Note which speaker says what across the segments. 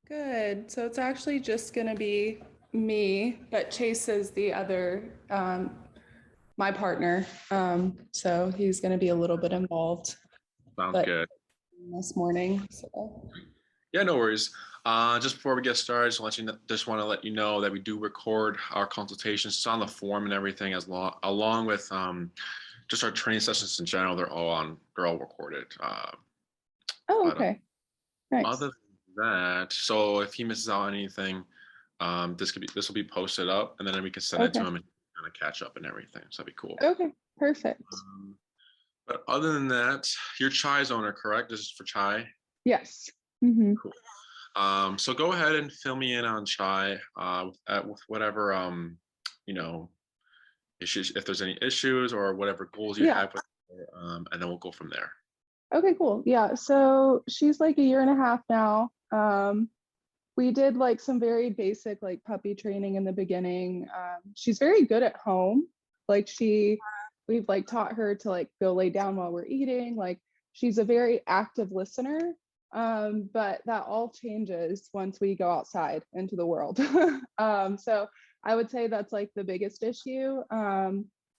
Speaker 1: Good. So it's actually just going to be me, but Chase is the other, my partner. So he's going to be a little bit involved,
Speaker 2: Sounds
Speaker 1: but
Speaker 2: good.
Speaker 1: this morning. So,
Speaker 2: Yeah, no worries. Just before we get started, just want to let you know that we do record our consultations. It's on the form and everything, along with just our training sessions in general. They're all recorded.
Speaker 1: oh,
Speaker 2: But
Speaker 1: okay. Nice.
Speaker 2: other than that, so if he misses out on anything, this will be posted up, and then we can send it to
Speaker 1: Okay.
Speaker 2: him and kind of catch up and everything. So that'd be cool.
Speaker 1: Okay. Perfect.
Speaker 2: Um, but other than that, you're Chai's owner, correct? This is for Chai.
Speaker 1: Yes. Mm-hmm.
Speaker 2: Cool. So go ahead and fill me in on Chai with whatever you know issues, if there's any issues or whatever goals you
Speaker 1: Yeah.
Speaker 2: have with her, and then we'll go from there.
Speaker 1: Okay, cool. Yeah. So she's like a year and a half now. We did like some very basic like puppy training in the beginning. She's very good at home. Like we've like taught her to like go lay down while we're eating. Like she's a very active listener. But that all changes once we go outside into the world. So I would say that's like the biggest issue.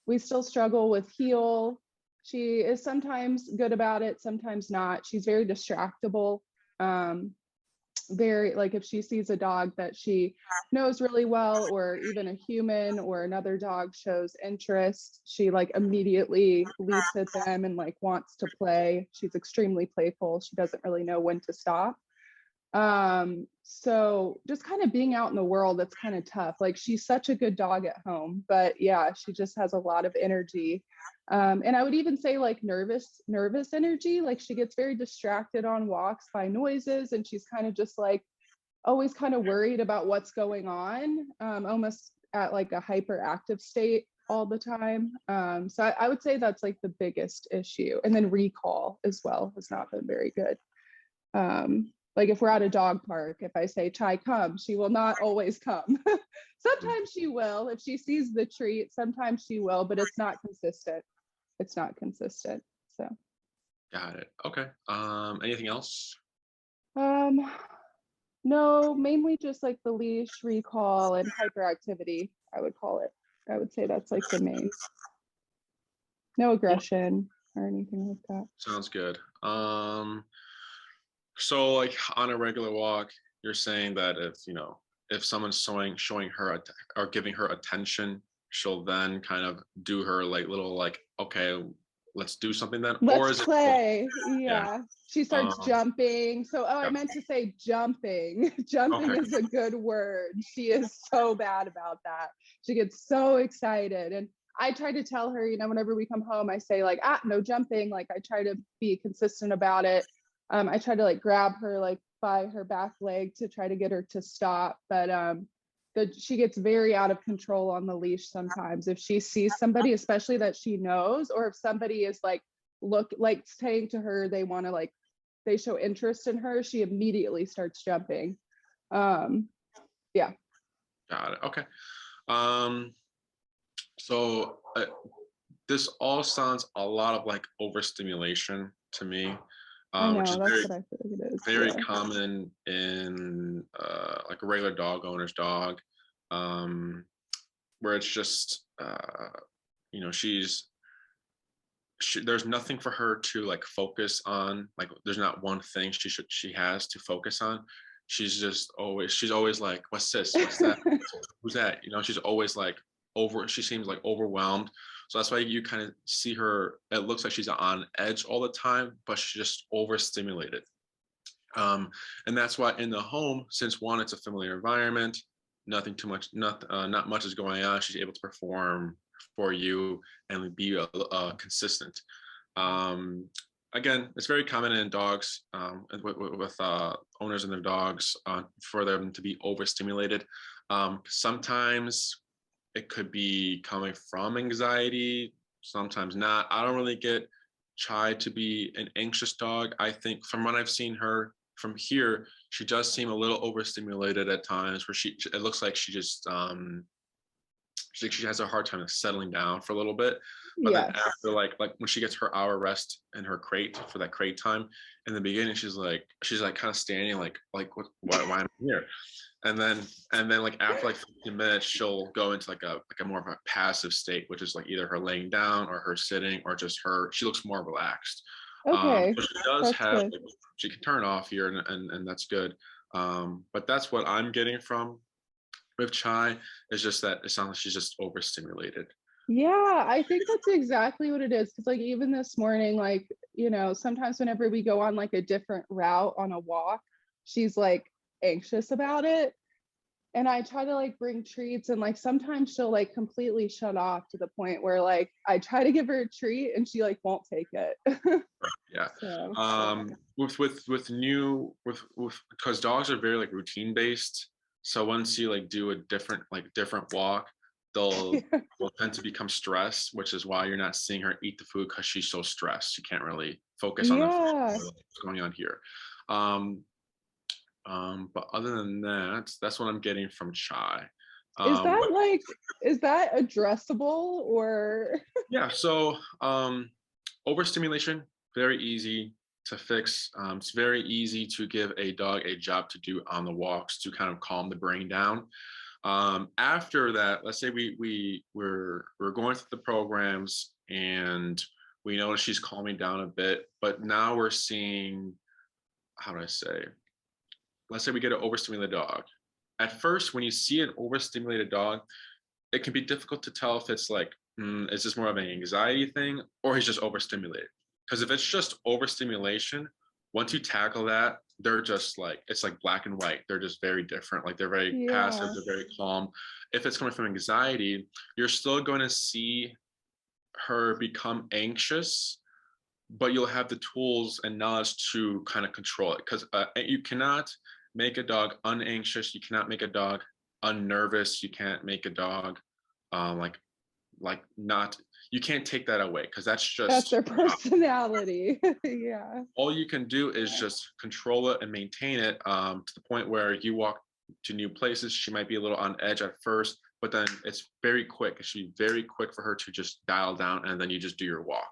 Speaker 1: We still struggle with heel. She is sometimes good about it, sometimes not. She's very distractible. Very like if she sees a dog that she knows really well, or even a human or another dog shows interest, she like immediately leaps at them and like wants to play. She's extremely playful. She doesn't really know when to stop. So just kind of being out in the world, that's kind of tough. Like she's such a good dog at home, but yeah, she just has a lot of energy. And I would even say like nervous energy. Like she gets very distracted on walks by noises, and she's kind of just like always kind of worried about what's going on, almost at like a hyperactive state all the time. So I would say that's like the biggest issue. And then recall as well has not been very good. Like if we're at a dog park, if I say Chai come, she will not always come. Sometimes she will if she sees the treat, sometimes she will, but it's not consistent. It's not consistent. So
Speaker 2: Got it. Okay. Anything else?
Speaker 1: um no, mainly just like the leash, recall, and hyperactivity, I would call it. I would say that's like the main. No
Speaker 2: Cool.
Speaker 1: aggression or anything like that.
Speaker 2: Sounds good. So like on a regular walk, you're saying that if someone's showing her or giving her attention, she'll then kind of do her like little like, okay, let's do something then, or
Speaker 1: Let's
Speaker 2: is it?
Speaker 1: play.
Speaker 2: Yeah.
Speaker 1: Yeah. She starts
Speaker 2: Um,
Speaker 1: jumping. So, oh, I
Speaker 2: yeah.
Speaker 1: meant to say jumping. Jumping
Speaker 2: Okay.
Speaker 1: is a good word. She is so bad about that. She gets so excited. And I try to tell her, whenever we come home, I say, like, no jumping. Like, I try to be consistent about it. I try to like grab her like by her back leg to try to get her to stop. But she gets very out of control on the leash sometimes. If she sees somebody, especially that she knows, or if somebody is like saying to her they want to like they show interest in her, she immediately starts jumping. Yeah.
Speaker 2: Got it. Okay. Um, so this all sounds a lot of like overstimulation to me,
Speaker 1: I
Speaker 2: which
Speaker 1: know,
Speaker 2: is
Speaker 1: that's what I feel like it is.
Speaker 2: very
Speaker 1: Yeah.
Speaker 2: common in like a regular dog owner's dog, um, where it's just there's nothing for her to like focus on. Like there's not one thing she has to focus on. She's always like, what's this? What's that? Who's that? She's always like she seems like overwhelmed. So that's why you kind of see her, it looks like she's on edge all the time, but she's just overstimulated. And that's why in the home, since one, it's a familiar environment, nothing too much, not much is going on. She's able to perform for you and be consistent. Um, Again, it's very common in dogs, with owners and their dogs, for them to be overstimulated. Sometimes it could be coming from anxiety, sometimes not. I don't really get Chai to be an anxious dog. I think from what I've seen her from here, she does seem a little overstimulated at times, where it looks like she has a hard time settling down for a little bit. But then
Speaker 1: Yes.
Speaker 2: after like when she gets her hour rest in her crate for that crate time, in the beginning she's like kind of standing like why am I here? And then like after like 15 minutes she'll go into like a more of a passive state, which is like either her laying down or her sitting or just she looks more relaxed.
Speaker 1: Okay.
Speaker 2: So she does
Speaker 1: That's
Speaker 2: have
Speaker 1: good.
Speaker 2: she can turn off here and that's good. But that's what I'm getting from with Chai, is just that it sounds like she's just overstimulated.
Speaker 1: Yeah, I think that's exactly what it is. Cause like even this morning, like, you know, sometimes whenever we go on like a different route on a walk, she's like anxious about it. And I try to like bring treats, and like sometimes she'll like completely shut off to the point where like I try to give her a treat and she like won't take it.
Speaker 2: Yeah.
Speaker 1: So
Speaker 2: With new with because dogs are very like routine based. So once you like do a different walk, they'll
Speaker 1: yeah.
Speaker 2: will tend to become stressed, which is why you're not seeing her eat the food, because she's so stressed. She can't really focus on the food,
Speaker 1: Yeah.
Speaker 2: what's going on here. Um, but other than that, that's what I'm getting from Chai.
Speaker 1: Is that
Speaker 2: What
Speaker 1: like, is that addressable or?
Speaker 2: Yeah, so overstimulation, very easy to fix. It's very easy to give a dog a job to do on the walks to kind of calm the brain down. After that, let's say we're going through the programs and we notice she's calming down a bit, but now we're seeing, how do I say, let's say we get an overstimulated dog. At first, when you see an overstimulated dog, it can be difficult to tell if it's like, is this more of an anxiety thing or he's just overstimulated? Because if it's just overstimulation, once you tackle that, they're just like, it's like black and white. They're just very different. Like they're very passive,
Speaker 1: Yeah.
Speaker 2: they're very calm. If it's coming from anxiety, you're still going to see her become anxious, but you'll have the tools and knowledge to kind of control it. Because you cannot make a dog unanxious. You cannot make a dog unnervous. You can't make a dog like not, you can't take that away, because that's
Speaker 1: That's
Speaker 2: just
Speaker 1: their personality. Yeah.
Speaker 2: all you can do is just control it and maintain it, to the point where you walk to new places, she might be a little on edge at first, but then it's very quick. It should be very quick for her to just dial down, and then you just do your walk.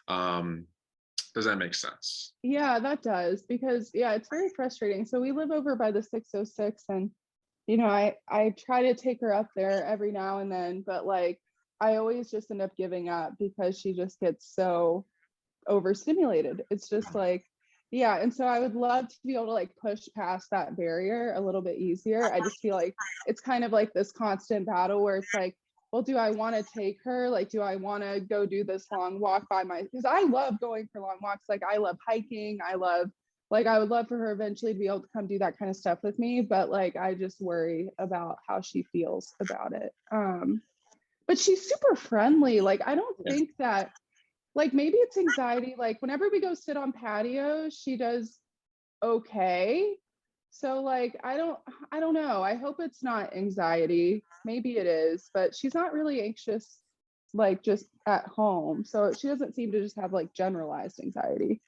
Speaker 2: um does that make sense?
Speaker 1: Yeah, that does, because yeah, it's very frustrating. So we live over by the 606, and you know, I try to take her up there every now and then, but like I always just end up giving up because she just gets so overstimulated. It's just like, yeah. And so I would love to be able to like push past that barrier a little bit easier. I just feel like it's kind of like this constant battle where it's like, well, do I want to take her? Like, do I want to go do this long walk by because I love going for long walks. Like I love hiking. I would love for her eventually to be able to come do that kind of stuff with me. But like, I just worry about how she feels about it. But she's super friendly. Like, I don't
Speaker 2: Yeah.
Speaker 1: think that, like, maybe it's anxiety. Like whenever we go sit on patios, she does okay. So like I don't know. I hope it's not anxiety. Maybe it is, but she's not really anxious like just at home. So she doesn't seem to just have like generalized anxiety.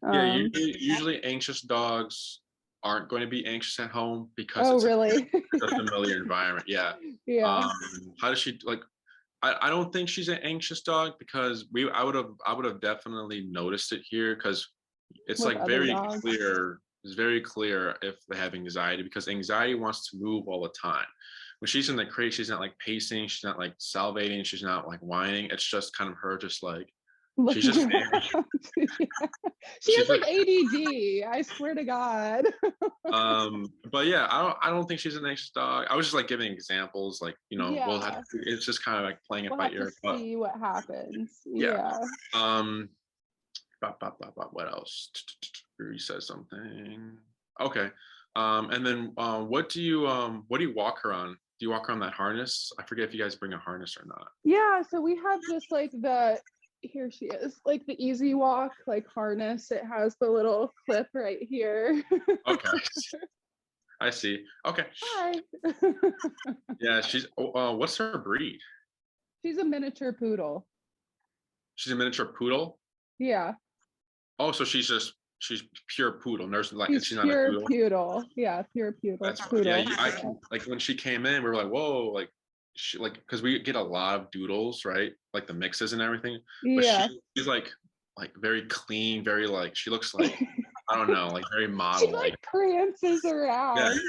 Speaker 2: Yeah,
Speaker 1: Um
Speaker 2: usually anxious dogs aren't going to be anxious at home because
Speaker 1: oh
Speaker 2: it's
Speaker 1: really?
Speaker 2: a familiar environment. Yeah.
Speaker 1: Yeah.
Speaker 2: um how does she like, I don't think she's an anxious dog, because I would have definitely noticed it here, because it's
Speaker 1: With
Speaker 2: like
Speaker 1: other dogs.
Speaker 2: it's very clear if they have anxiety, because anxiety wants to move all the time. When she's in the crate, she's not like pacing, she's not like salivating, she's not like whining. It's just kind of her just like, she's
Speaker 1: Looking
Speaker 2: just
Speaker 1: around.
Speaker 2: standing.
Speaker 1: Yeah. She
Speaker 2: She's
Speaker 1: has
Speaker 2: just
Speaker 1: like ADD. I swear to God.
Speaker 2: but yeah, I don't think she's an anxious dog. I was just like giving examples, like,
Speaker 1: Yeah.
Speaker 2: it's just kind of like playing it
Speaker 1: We'll
Speaker 2: by
Speaker 1: have to
Speaker 2: ear. But
Speaker 1: see what happens.
Speaker 2: yeah.
Speaker 1: Yeah.
Speaker 2: um what else? You said something. Okay. And then what do you walk her on? Do you walk her on that harness? I forget if you guys bring a harness or not.
Speaker 1: Yeah, so we have just like here she is, like the easy walk, like harness. It has the little clip right here.
Speaker 2: Okay. I see. Okay.
Speaker 1: Hi.
Speaker 2: Yeah, she's what's her breed?
Speaker 1: She's a miniature poodle.
Speaker 2: She's a miniature poodle.
Speaker 1: Yeah,
Speaker 2: Oh, so she's pure poodle. There's like,
Speaker 1: she's
Speaker 2: she's not a
Speaker 1: pure
Speaker 2: poodle.
Speaker 1: poodle. Yeah, pure poodle.
Speaker 2: That's, yeah,
Speaker 1: Poodle.
Speaker 2: I
Speaker 1: Yeah.
Speaker 2: can, like when she came in, we were like, whoa, like she like, because we get a lot of doodles, right? Like the mixes and everything. But
Speaker 1: Yeah.
Speaker 2: she's like very clean, very like she looks like, I don't know, like very
Speaker 1: She
Speaker 2: model
Speaker 1: like
Speaker 2: like.
Speaker 1: prances
Speaker 2: Yeah.
Speaker 1: around.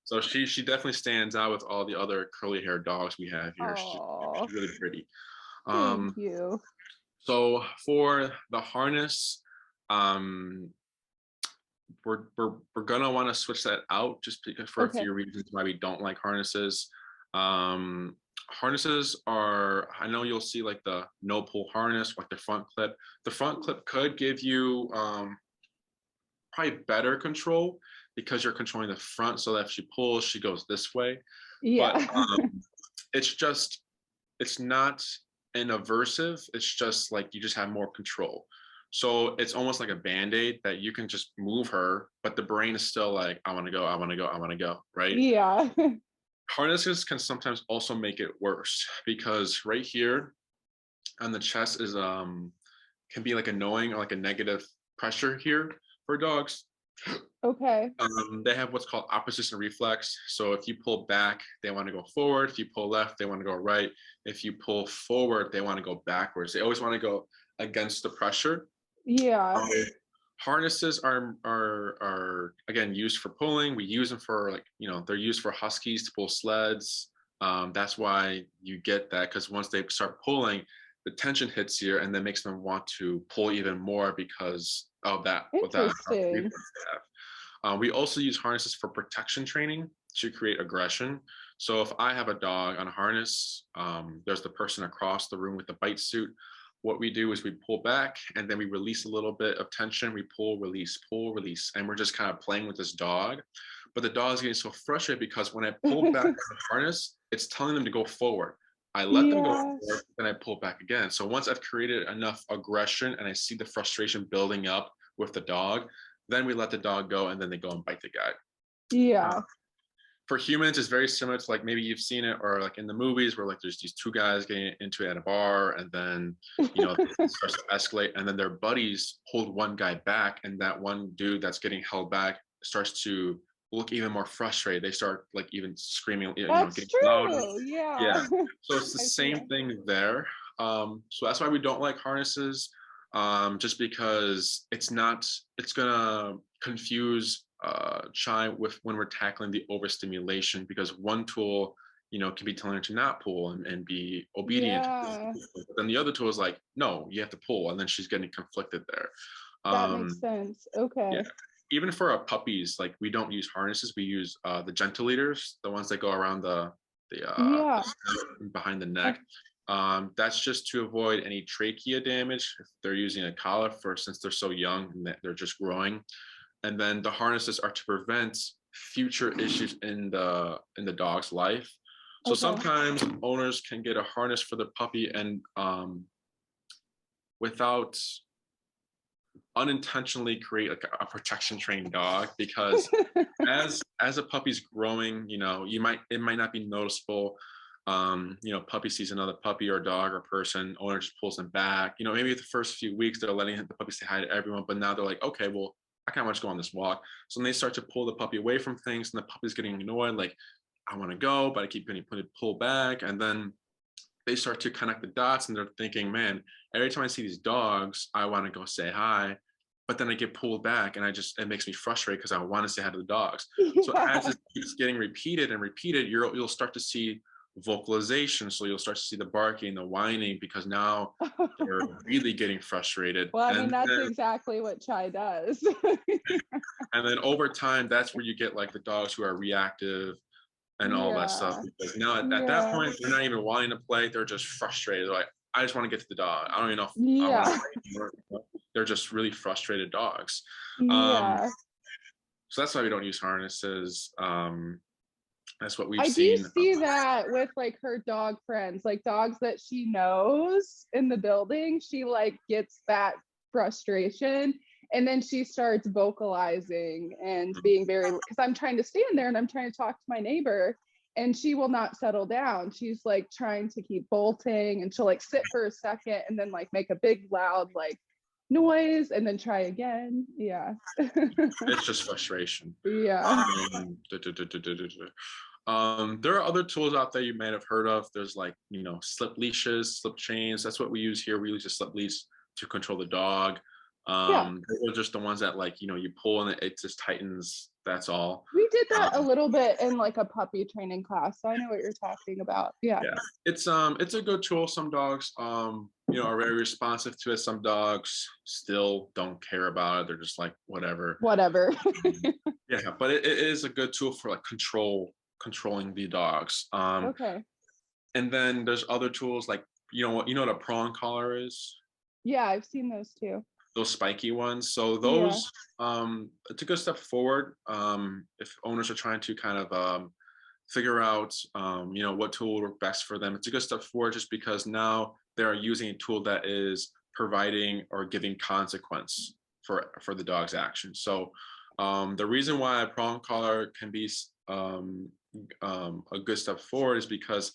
Speaker 2: So she definitely stands out with all the other curly haired dogs we have here.
Speaker 1: Oh,
Speaker 2: She's really pretty.
Speaker 1: thank
Speaker 2: Um,
Speaker 1: you.
Speaker 2: so for the harness, um, we're gonna want to switch that out just because for a
Speaker 1: Okay.
Speaker 2: few reasons why we don't like harnesses. Um, Harnesses are, I know you'll see like the no pull harness, like the front clip. The front clip could give you probably better control because you're controlling the front, so that if she pulls, she goes this way. But
Speaker 1: Yeah.
Speaker 2: it's just, it's not an aversive, it's just like you just have more control. So it's almost like a band-aid that you can just move her, but the brain is still like, I want to go, I want to go, I want to go, right?
Speaker 1: Yeah.
Speaker 2: Harnesses can sometimes also make it worse because right here on the chest is can be like annoying or like a negative pressure here for dogs.
Speaker 1: Okay.
Speaker 2: They have what's called opposition reflex. So if you pull back, they want to go forward. If you pull left, they want to go right. If you pull forward, they want to go backwards. They always want to go against the pressure.
Speaker 1: Yeah.
Speaker 2: Um, Harnesses are again used for pulling. We use them for like, you know, they're used for huskies to pull sleds. That's why you get that, because once they start pulling, the tension hits here and then makes them want to pull even more because of that
Speaker 1: Interesting.
Speaker 2: reflex they have. We also use harnesses for protection training to create aggression. So if I have a dog on a harness, there's the person across the room with the bite suit. What we do is we pull back and then we release a little bit of tension. We pull, release, and we're just kind of playing with this dog. But the dog is getting so frustrated because when I pull back on the harness, it's telling them to go forward. I let them go
Speaker 1: Yeah.
Speaker 2: forward, then I pull back again. So once I've created enough aggression and I see the frustration building up with the dog, then we let the dog go and then they go and bite the guy. Uh,
Speaker 1: Yeah.
Speaker 2: for humans, it's very similar to like maybe you've seen it or like in the movies where like there's these two guys getting into it at a bar and then, you know, it starts to escalate and then their buddies hold one guy back and that one dude that's getting held back starts to look even more frustrated. They start like even screaming, you know,
Speaker 1: That's
Speaker 2: getting louder.
Speaker 1: true. Yeah.
Speaker 2: Yeah. So it's the
Speaker 1: I see
Speaker 2: same
Speaker 1: that.
Speaker 2: thing there. So that's why we don't like harnesses, just because it's gonna confuse Chai with when we're tackling the overstimulation, because one tool, you know, can be telling her to not pull and be obedient.
Speaker 1: Yeah.
Speaker 2: But then the other tool is like, no, you have to pull, and then she's getting conflicted there.
Speaker 1: That makes
Speaker 2: Um,
Speaker 1: sense.
Speaker 2: yeah.
Speaker 1: Okay.
Speaker 2: Even for our puppies, like we don't use harnesses. We use the gentle leaders, the ones that go around the
Speaker 1: Yeah.
Speaker 2: snout behind the
Speaker 1: Uh,
Speaker 2: neck. That's just to avoid any trachea damage if they're using a collar for, since they're so young and they're just growing. And then the harnesses are to prevent future issues in the dog's life. So
Speaker 1: Okay.
Speaker 2: sometimes owners can get a harness for the puppy and without unintentionally create like a protection trained dog, because as a puppy's growing, you know, it might not be noticeable. You know, puppy sees another puppy or dog or person, owner just pulls them back. You know, maybe the first few weeks they're letting the puppy say hi to everyone, but now they're like, okay, well, I kind of want to go on this walk. So when they start to pull the puppy away from things and the puppy's getting annoyed, like, I want to go, but I keep getting pulled back. And then they start to connect the dots and they're thinking, man, every time I see these dogs, I want to go say hi. But then I get pulled back and it makes me frustrated because I want to say hi to the dogs. So as
Speaker 1: Yeah.
Speaker 2: it keeps getting repeated and repeated, you'll start to see vocalization. So you'll start to see the barking, the whining, because now they're really getting frustrated.
Speaker 1: Well, I mean, that's exactly what Chai does.
Speaker 2: And then over time, that's where you get like the dogs who are reactive and all that stuff.
Speaker 1: Yeah.
Speaker 2: Because now at that
Speaker 1: Yeah.
Speaker 2: point, they're not even wanting to play. They're just frustrated. They're like, I just want to get to the dog. I don't even know if I want to
Speaker 1: Yeah.
Speaker 2: play anymore. They're just really frustrated dogs. Um,
Speaker 1: Yeah.
Speaker 2: so that's why we don't use harnesses. That's what we've
Speaker 1: I do
Speaker 2: seen.
Speaker 1: see that with like her dog friends, like dogs that she knows in the building. She like gets that frustration and then she starts vocalizing and being very, because I'm trying to stand there and I'm trying to talk to my neighbor and she will not settle down. She's like trying to keep bolting and she'll like sit for a second and then like make a big loud like noise and then try again. Yeah.
Speaker 2: It's just frustration.
Speaker 1: Yeah.
Speaker 2: Duh, duh, duh, duh, duh, duh, duh. There are other tools out there you may have heard of. There's like, slip leashes, slip chains. That's what we use here. We use a slip leash to control the dog.
Speaker 1: Yeah.
Speaker 2: Those are just the ones that like, you pull and it just tightens. That's all.
Speaker 1: We did that a little bit in like a puppy training class. So I know what you're talking about. Yeah.
Speaker 2: Yeah, it's a good tool. Some dogs, are very responsive to it. Some dogs still don't care about it. They're just like, whatever.
Speaker 1: Whatever.
Speaker 2: Yeah, but it is a good tool for like controlling the dogs.
Speaker 1: Okay.
Speaker 2: And then there's other tools like, what a prong collar is?
Speaker 1: Yeah, I've seen those too.
Speaker 2: Those spiky ones. So
Speaker 1: Yeah.
Speaker 2: those, it's a good step forward. If owners are trying to kind of figure out, what tool will work best for them. It's a good step forward just because now they're using a tool that is providing or giving consequence for the dog's action. So the reason why a prong collar can be a good step forward is because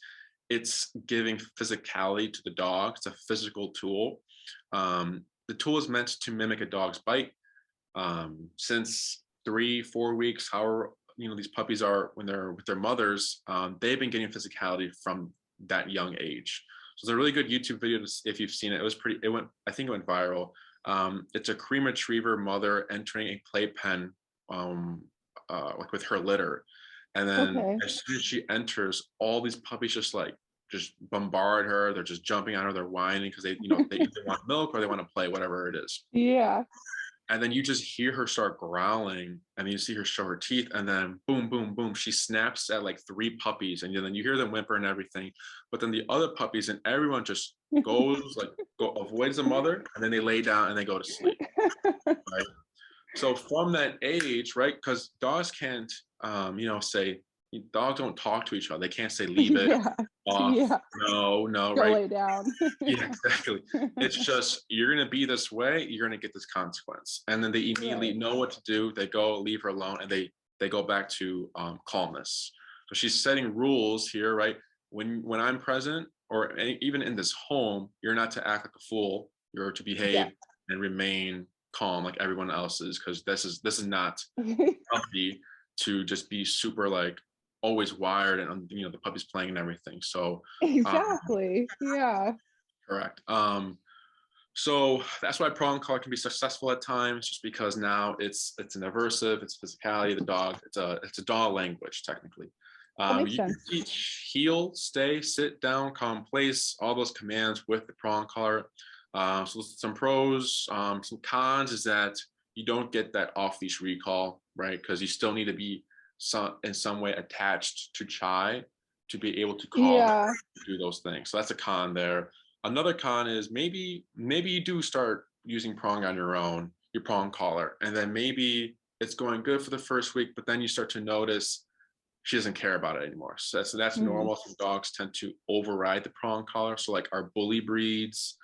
Speaker 2: it's giving physicality to the dog. It's a physical tool. The tool is meant to mimic a dog's bite. Since 3-4 weeks, however, these puppies are when they're with their mothers, they've been getting physicality from that young age. So it's a really good YouTube video if you've seen it. I think it went viral. It's a cream retriever mother entering a playpen, like with her litter. And then as soon as she enters, all these puppies just bombard her. They're just jumping on her. They're whining because they either want milk or they want to play, whatever it is.
Speaker 1: Yeah.
Speaker 2: And then you just hear her start growling, and you see her show her teeth, and then boom, boom, boom, she snaps at like 3 puppies, and then you hear them whimper and everything. But then the other puppies and everyone just avoids the mother, and then they lay down and they go to sleep. Right. So from that age, right, because dogs can't, say, dogs don't talk to each other. They can't say leave it, off, no,
Speaker 1: Go
Speaker 2: right?
Speaker 1: lay down.
Speaker 2: Yeah, exactly. It's just, you're going to be this way, you're going to get this consequence. And then they immediately know what to do. They go, leave her alone, and they go back to calmness. So she's setting rules here, right? When I'm present, or even in this home, you're not to act like a fool. You're to behave and remain calm like everyone else is, because this is not healthy to just be super like always wired and the puppy's playing and everything. So
Speaker 1: exactly. Yeah.
Speaker 2: Correct. So that's why prong collar can be successful at times, just because now it's an aversive, it's physicality, the dog, it's a dog language technically.
Speaker 1: Makes
Speaker 2: You
Speaker 1: sense.
Speaker 2: can teach heel, stay, sit down, calm, place, all those commands with the prong collar. So some pros, some cons is that you don't get that off-leash recall, right? Because you still need to be in some way attached to Chai to be able to call her, to do those things. So that's a con there. Another con is maybe you do start using prong on your own, your prong collar, and then maybe it's going good for the first week, but then you start to notice she doesn't care about it anymore. So that's normal. Some dogs tend to override the prong collar. So like our bully breeds,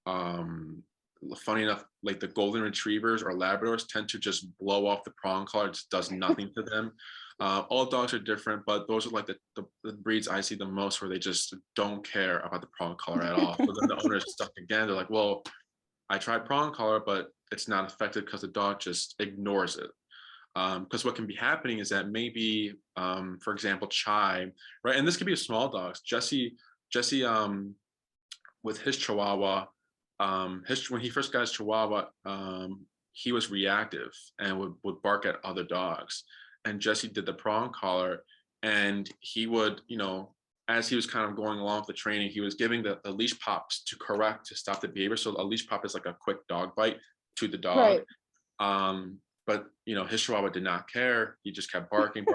Speaker 2: funny enough, like the golden retrievers or Labradors tend to just blow off the prong collar. It just does nothing to them. All dogs are different, but those are like the breeds I see the most where they just don't care about the prong collar at all. So then the owner is stuck again. They're like, well, I tried prong collar, but it's not effective because the dog just ignores it. Because what can be happening is that maybe, for example, Chai, right? And this could be a small dogs. Jesse, with his Chihuahua, when he first got his Chihuahua, he was reactive and would bark at other dogs. And Jesse did the prong collar, and he would, as he was kind of going along with the training, he was giving the leash pops to stop the behavior. So a leash pop is like a quick dog bite to the dog. Right. But his Chihuahua did not care. He just kept barking.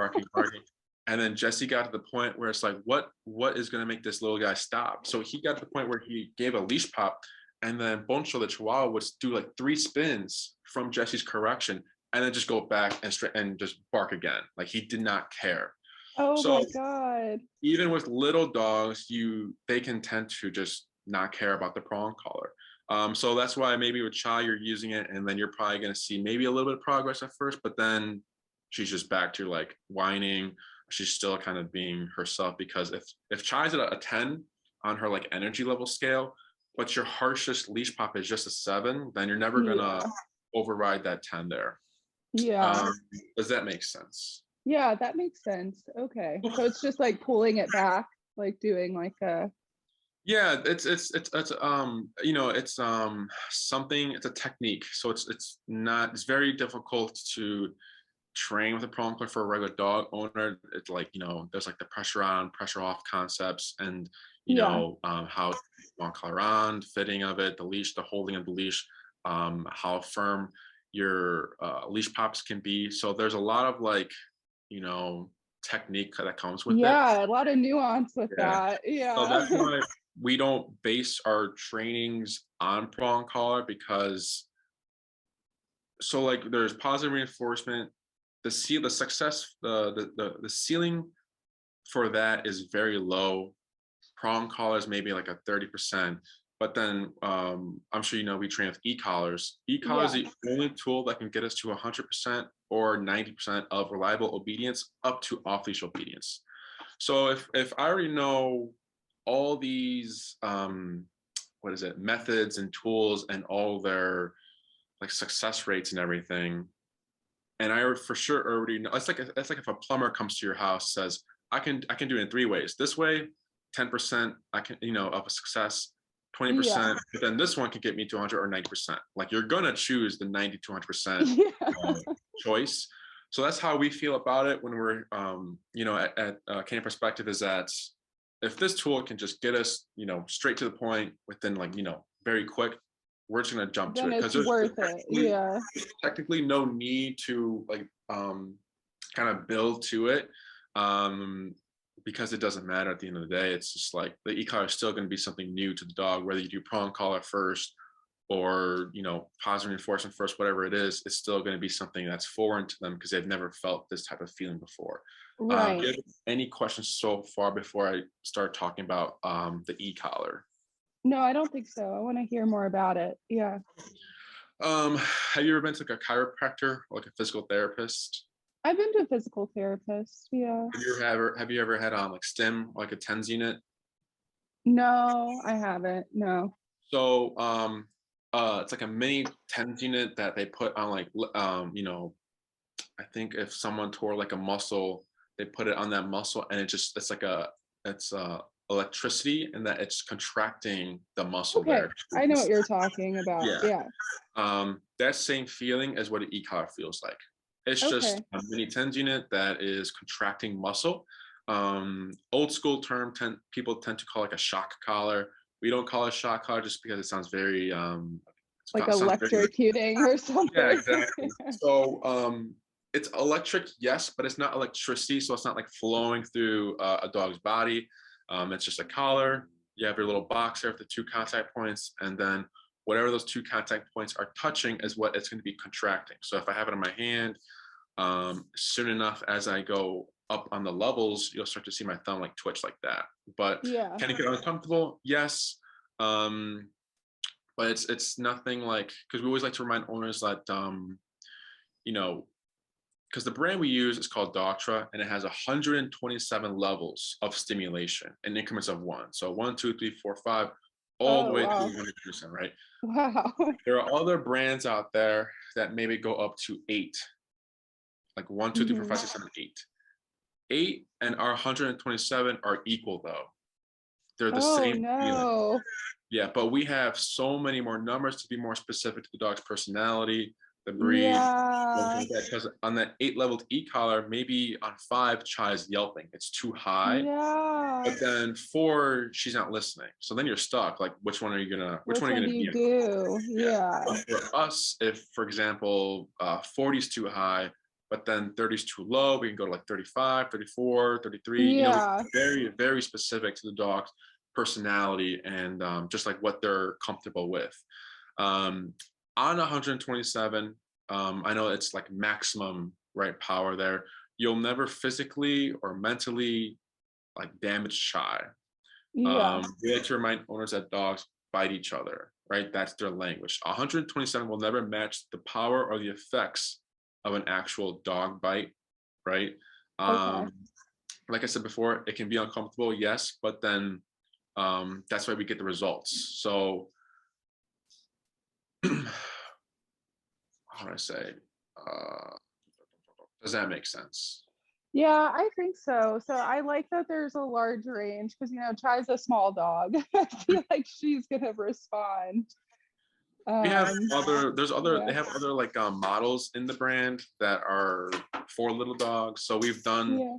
Speaker 2: And then Jesse got to the point where it's like, what is going to make this little guy stop? So he got to the point where he gave a leash pop, and then Boncho, the Chihuahua, would do like 3 spins from Jesse's correction, and then just go back and just bark again. Like he did not care.
Speaker 1: Oh my God.
Speaker 2: Even with little dogs, they can tend to just not care about the prong collar. So that's why maybe with Chai, you're using it, and then you're probably going to see maybe a little bit of progress at first, but then she's just back to like whining. She's still kind of being herself, because if Chai's at a 10 on her like energy level scale, but your harshest leash pop is just a 7, then you're never going to override that 10 there.
Speaker 1: Yeah.
Speaker 2: Does that make sense?
Speaker 1: Yeah, that makes sense. Okay. So it's just like pulling it back, like doing like a,
Speaker 2: Yeah, it's you know, it's something, it's a technique. So it's not, it's very difficult to train with a prong collar for a regular dog owner. It's like, you know, there's like the pressure on, pressure off concepts, and you
Speaker 1: yeah.
Speaker 2: know, how prong collar on, fitting of it, the leash, the holding of the leash, how firm your leash pops can be. So there's a lot of like, you know, technique that comes with it.
Speaker 1: Yeah, a lot of nuance with
Speaker 2: Yeah.
Speaker 1: that.
Speaker 2: So
Speaker 1: Yeah.
Speaker 2: that's why we don't base our trainings on prong collar, because so like there's positive reinforcement, the success, the ceiling for that is very low. Prong collars maybe like a 30%, but then I'm sure you know we train with e-collars. E-collar is
Speaker 1: Yeah.
Speaker 2: the only tool that can get us to 100% or 90% of reliable obedience up to off-leash obedience. So if I already know all these what is it, methods and tools and all their like success rates and everything, and I for sure already know, it's like if a plumber comes to your house, says I can do it in three ways. This way, 10% I can, you know, of a success,
Speaker 1: Yeah.
Speaker 2: 20%, but then this one can get me to 100 or 90%. Like you're gonna choose the 90 to 100%
Speaker 1: Yeah.
Speaker 2: choice. So that's how we feel about it when we're you know, at Canine Perspective, is that if this tool can just get us, you know, straight to the point within like, you know, very quick, we're just gonna jump to
Speaker 1: Then
Speaker 2: it, because
Speaker 1: it's worth it. Yeah.
Speaker 2: there's technically no need to like kind of build to it, um because it doesn't matter at the end of the day. It's just like the e-collar is still going to be something new to the dog, whether you do prong collar first or, you know, positive reinforcement first, whatever it is, it's still going to be something that's foreign to them because they've never felt this type of feeling before. Do
Speaker 1: Right.
Speaker 2: you have any questions so far before I start talking about the e-collar?
Speaker 1: No, I don't think so. I want to hear more about it. Yeah.
Speaker 2: Have you ever been to like a chiropractor or like a physical therapist?
Speaker 1: I've been to a physical therapist. Yeah.
Speaker 2: Have you ever had like stim, like a TENS unit?
Speaker 1: No, I haven't. No.
Speaker 2: So it's like a mini TENS unit that they put on like you know, I think if someone tore like a muscle, they put it on that muscle, and it's like a, it's electricity, and that it's contracting the muscle
Speaker 1: Okay.
Speaker 2: there.
Speaker 1: I know what you're talking about.
Speaker 2: Yeah.
Speaker 1: Yeah.
Speaker 2: That same feeling is what an e-collar feels like. It's just
Speaker 1: Okay.
Speaker 2: a mini TENS unit that is contracting muscle. Old school term, people tend to call it like a shock collar. We don't call it a shock collar just because it sounds very
Speaker 1: Like
Speaker 2: sounds very,
Speaker 1: electrocuting or
Speaker 2: yeah,
Speaker 1: something.
Speaker 2: exactly. So it's electric, yes, but it's not electricity, so it's not like flowing through a dog's body. It's just a collar. You have your little box there with the two contact points, and then whatever those two contact points are touching is what it's going to be contracting. So if I have it in my hand, soon enough as I go up on the levels, you'll start to see my thumb like twitch like that. But
Speaker 1: Yeah.
Speaker 2: can it get uncomfortable? Yes. But it's nothing like, because we always like to remind owners that you know, because the brand we use is called Doctra, and it has 127 levels of stimulation in increments of one. So 1, 2, 3, 4, 5, all the
Speaker 1: Oh,
Speaker 2: way to
Speaker 1: wow.
Speaker 2: 100%, right?
Speaker 1: Wow.
Speaker 2: There are other brands out there that maybe go up to 8, like 1, 2, 3, 4, 5,
Speaker 1: Hmm.
Speaker 2: 6, 7, 8. 8 and our 127 are equal though. They're the
Speaker 1: Oh,
Speaker 2: same feeling.
Speaker 1: no.
Speaker 2: Yeah, but we have so many more numbers to be more specific to the dog's personality, the breed,
Speaker 1: Yeah.
Speaker 2: because on that 8 leveled e-collar, maybe on 5, Chai's yelping. It's too high.
Speaker 1: Yeah.
Speaker 2: But then 4, she's not listening. So then you're stuck. Like, which
Speaker 1: Which
Speaker 2: one are you
Speaker 1: one do
Speaker 2: gonna
Speaker 1: you
Speaker 2: be in?
Speaker 1: do?
Speaker 2: Yeah.
Speaker 1: Yeah.
Speaker 2: But for us, if for example, 40 is too high, but then 30 is too low, we can go to like 35, 34, 33. You know,
Speaker 1: Yeah.
Speaker 2: very, very specific to the dog's personality and just like what they're comfortable with. On 127, I know it's like maximum right power there. You'll never physically or mentally like damage Chai.
Speaker 1: Yeah.
Speaker 2: We like to remind owners that dogs bite each other, right? That's their language. 127 will never match the power or the effects of an actual dog bite, right?
Speaker 1: Okay.
Speaker 2: Um, like I said before, it can be uncomfortable, yes, but then that's why we get the results. So, how do I say? Uh, does that make sense?
Speaker 1: Yeah, I think so. So I like that there's a large range because, Chai's a small dog. I feel like she's gonna respond.
Speaker 2: We have
Speaker 1: Um,
Speaker 2: they
Speaker 1: yeah,
Speaker 2: have other like models in the brand that are for little dogs. So we've done
Speaker 1: yeah.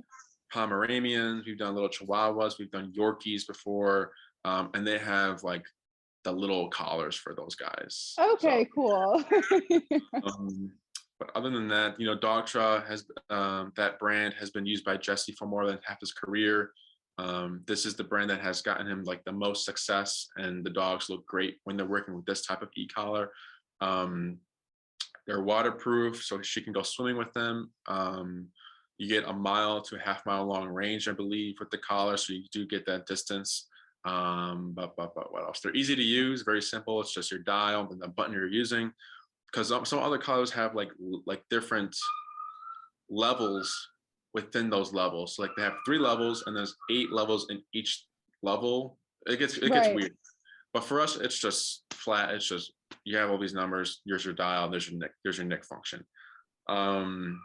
Speaker 2: Pomeranians, we've done little Chihuahuas, we've done Yorkies before, and they have like the little collars for those guys. So,
Speaker 1: Okay, cool.
Speaker 2: um, but other than that, Dogtra has that brand has been used by Jesse for more than half his career. This is the brand that has gotten him like the most success, and the dogs look great when they're working with this type of e-collar. Um, they're waterproof, so she can go swimming with them. You get a mile to a half-mile long range, I believe, with the collar, so you do get that distance. But what else? They're easy to use, very simple. It's just your dial and the button you're using. Because some other collars have like different levels within those levels. So like they have 3 levels, and there's 8 levels in each level. It gets
Speaker 1: Right.
Speaker 2: weird. But for us, it's just flat. It's just you have all these numbers. Here's your dial. There's your nick function. Um,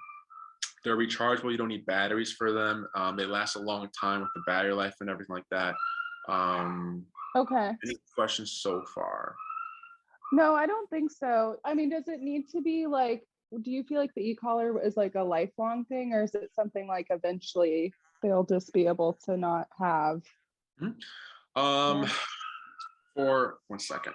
Speaker 2: they're rechargeable. You don't need batteries for them. They last a long time with the battery life and everything like that. Um,
Speaker 1: Okay.
Speaker 2: any questions so far?
Speaker 1: No, I don't think so. I mean, does it need to be like, do you feel like the e-collar is like a lifelong thing, or is it something like eventually they'll just be able to not have?
Speaker 2: Mhm. Um,
Speaker 1: Yeah.
Speaker 2: for 1 second.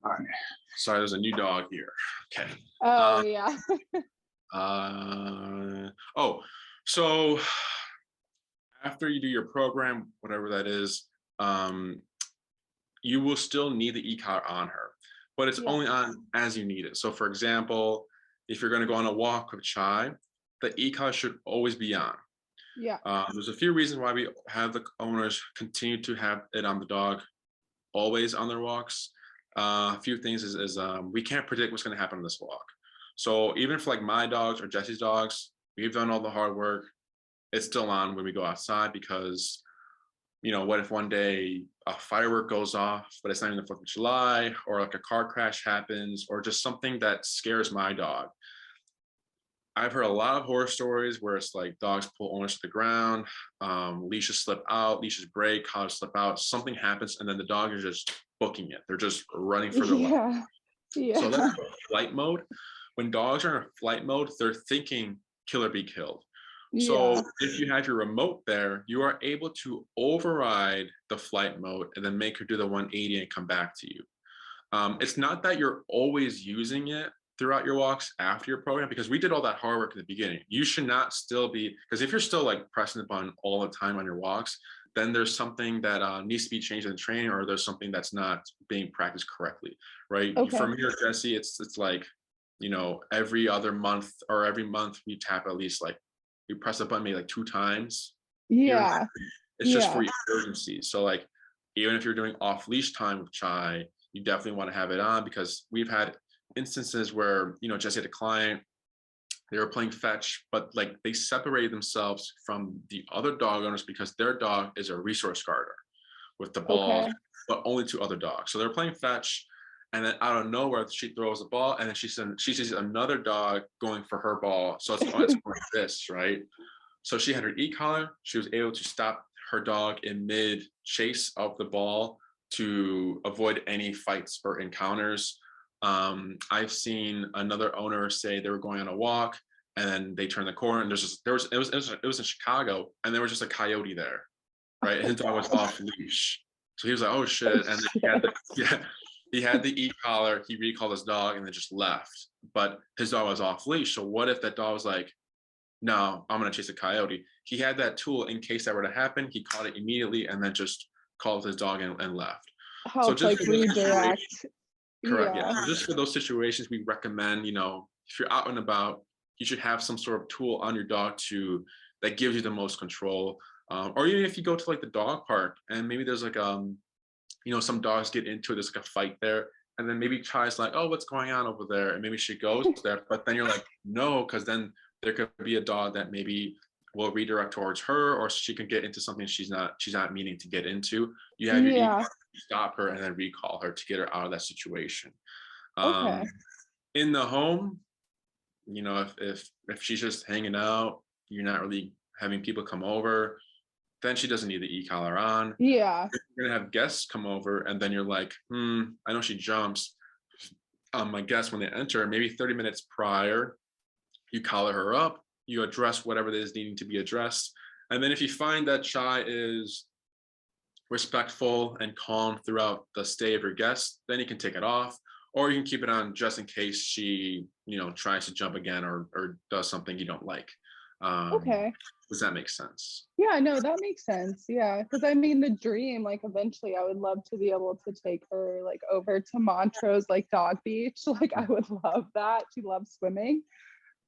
Speaker 2: All right. Sorry, there's a new dog here. Okay.
Speaker 1: Oh,
Speaker 2: Um,
Speaker 1: yeah.
Speaker 2: oh, so after you do your program, whatever that is, um, you will still need the e-collar on her, but it's
Speaker 1: Yeah.
Speaker 2: only on as you need it. So for example, if you're going to go on a walk with Chai, the e-collar should always be on.
Speaker 1: Yeah.
Speaker 2: There's a few reasons why we have the owners continue to have it on the dog always on their walks. A few things is we can't predict what's going to happen on this walk. So even for like my dogs or Jesse's dogs, we've done all the hard work. It's still on when we go outside because, what if one day a firework goes off, but it's not even the 4th of July, or like a car crash happens, or just something that scares my dog. I've heard a lot of horror stories where it's like dogs pull owners to the ground, leashes slip out, leashes break, collars slip out, something happens, and then the dog is just booking it. They're just running for their life.
Speaker 1: Yeah.
Speaker 2: So
Speaker 1: Yeah.
Speaker 2: that's flight mode. When dogs are in flight mode, they're thinking kill or be killed. So
Speaker 1: Yeah.
Speaker 2: if you have your remote there, you are able to override the flight mode and then make her do the 180 and come back to you. It's not that you're always using it throughout your walks after your program, because we did all that hard work at the beginning. You should not still be, because if you're still like pressing the button all the time on your walks, then there's something that needs to be changed in the training, or there's something that's not being practiced correctly, right? For
Speaker 1: Okay.
Speaker 2: me or Jesse, it's like, every other month or every month we tap at least like, we press the button maybe like 2 times here.
Speaker 1: Yeah.
Speaker 2: It's just
Speaker 1: Yeah.
Speaker 2: for emergencies. So like, even if you're doing off leash time with Chai, you definitely want to have it on, because we've had instances where, Jesse had a client, they were playing fetch, but like they separated themselves from the other dog owners because their dog is a resource guarder with the balls,
Speaker 1: Okay.
Speaker 2: but only to other dogs. So they're playing fetch, and then out of nowhere she throws the ball, and then she sees another dog going for her ball. So it's going like this, right? So she had her e-collar. She was able to stop her dog in mid chase of the ball to avoid any fights or encounters. I've seen another owner say they were going on a walk. and then they turn the corner and it was in Chicago, and there was just a coyote there, right?
Speaker 1: Oh
Speaker 2: His dog was
Speaker 1: gosh.
Speaker 2: off leash. So he was like, oh
Speaker 1: Oh
Speaker 2: shit. And then he had
Speaker 1: shit.
Speaker 2: he had the e-collar, he recalled his dog and then just left. But his dog was off leash. So what if that dog was like, no, I'm gonna chase a coyote? He had that tool in case that were to happen. He caught it immediately and then just called his dog and left. So
Speaker 1: Help
Speaker 2: just
Speaker 1: like
Speaker 2: for those situations,
Speaker 1: redirect.
Speaker 2: correct, yeah.
Speaker 1: Yeah.
Speaker 2: So just for those situations, we recommend, if you're out and about, you should have some sort of tool on your dog that gives you the most control. Or even if you go to like the dog park and maybe there's like some dogs get into it, there's like a fight there, and then maybe Chai's like, oh, what's going on over there? And maybe she goes there, but then you're like, no, because then there could be a dog that maybe will redirect towards her, or she can get into something she's not meaning to get into. You have your
Speaker 1: Yeah.
Speaker 2: stop her and then recall her to get her out of that situation.
Speaker 1: Okay.
Speaker 2: In the home, if she's just hanging out, you're not really having people come over, then she doesn't need the e-collar on.
Speaker 1: Yeah.
Speaker 2: You're gonna have guests come over, and then you're like, I know she jumps. My guests, when they enter, maybe 30 minutes prior, you collar her up, you address whatever it is needing to be addressed, and then if you find that Chai is respectful and calm throughout the stay of your guest, then you can take it off, or you can keep it on just in case she, tries to jump again or does something you don't like.
Speaker 1: Okay.
Speaker 2: Does that make sense?
Speaker 1: Yeah, no, that makes sense. Yeah. Cause I mean the dream, like eventually I would love to be able to take her like over to Montrose like dog beach. Like I would love that. She loves swimming.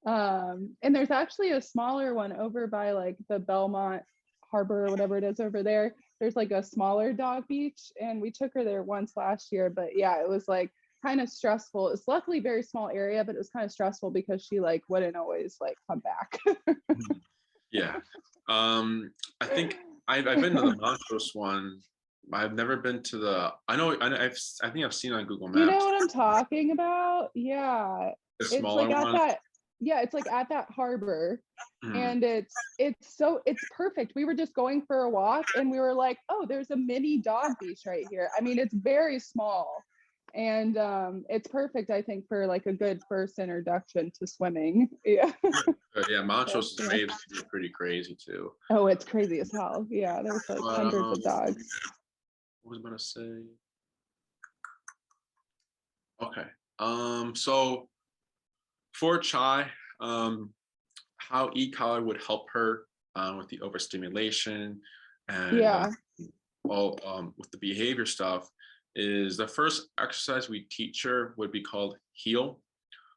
Speaker 1: And there's actually a smaller one over by like the Belmont Harbor or whatever it is over there. There's like a smaller dog beach, and we took her there once last year. But yeah, it was like kind of stressful. It's luckily a very small area, but it was kind of stressful because she like wouldn't always like come back.
Speaker 2: Yeah. I think I've been to the Montrose one. I've never been to I think I've seen it on Google
Speaker 1: You know
Speaker 2: Maps,
Speaker 1: what I'm talking about? Yeah.
Speaker 2: the
Speaker 1: It's
Speaker 2: smaller
Speaker 1: like at
Speaker 2: one.
Speaker 1: that, yeah, it's like at that harbor.
Speaker 2: Mhm.
Speaker 1: And it's perfect. We were just going for a walk and we were like, oh, there's a mini dog beach right here. I mean, it's very small. And it's perfect, I think, for like a good first introduction to swimming. Yeah.
Speaker 2: But yeah,
Speaker 1: So,
Speaker 2: Montrose's
Speaker 1: yeah.
Speaker 2: waves can be pretty crazy too.
Speaker 1: Oh, it's crazy as hell. Yeah, there's like
Speaker 2: But
Speaker 1: hundreds of dogs.
Speaker 2: what was I gonna say? Okay. So for Chai, how e-collar would help her with the overstimulation and
Speaker 1: Yeah.
Speaker 2: all with the behavior stuff is the first exercise we teach her would be called heal.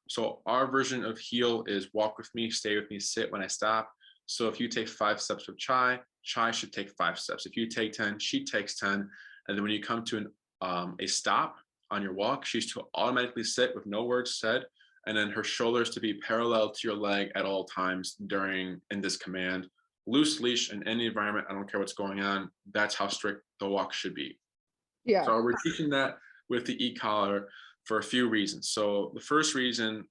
Speaker 2: So our version of heal is walk with me, stay with me, sit when I stop. So if you take 5 steps with Chai, Chai should take 5 steps. If you take 10, she takes 10. And then when you come to a stop on your walk, she's to automatically sit with no words said. And then her shoulders to be parallel to your leg at all times in this command. Loose leash in any environment, I don't care what's going on. That's how strict the walk should be.
Speaker 1: Yeah.
Speaker 2: So we're teaching that with the e-collar for a few reasons. So the first reason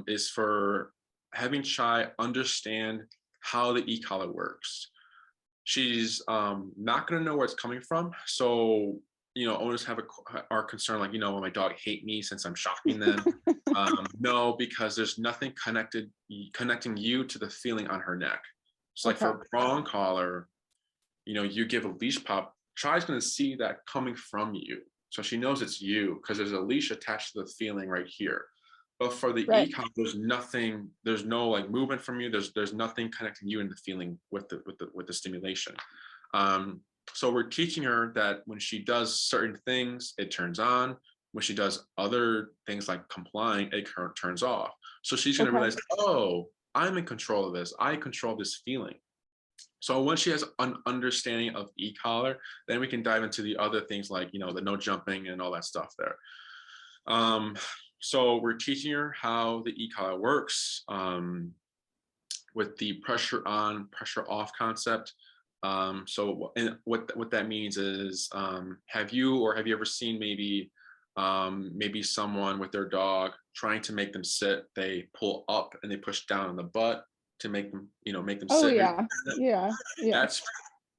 Speaker 2: is for having Chai understand how the e-collar works. She's not going to know where it's coming from. So, owners are concerned, like, will my dog hate me since I'm shocking them? No, because there's nothing connecting you to the feeling on her neck. So like
Speaker 1: Okay.
Speaker 2: for a prong collar, you give a leash pop, Chai's going to see that coming from you. So she knows it's you because there's a leash attached to the feeling right here. But for the
Speaker 1: Right.
Speaker 2: e-com, there's no like movement from you. There's nothing connecting you in the feeling with the stimulation. So we're teaching her that when she does certain things, it turns on. When she does other things like complying, it turns off. So she's going to
Speaker 1: Okay.
Speaker 2: realize, oh, I'm in control of this. I control this feeling. So once she has an understanding of e-collar, then we can dive into the other things like, the no jumping and all that stuff there. So we're teaching her how the e-collar works with the pressure on, pressure off concept. So what that means is, have you ever seen maybe someone with their dog trying to make them sit, they pull up and they push down on the butt to make them
Speaker 1: Oh
Speaker 2: sit.
Speaker 1: yeah. Yeah. Yeah.
Speaker 2: That's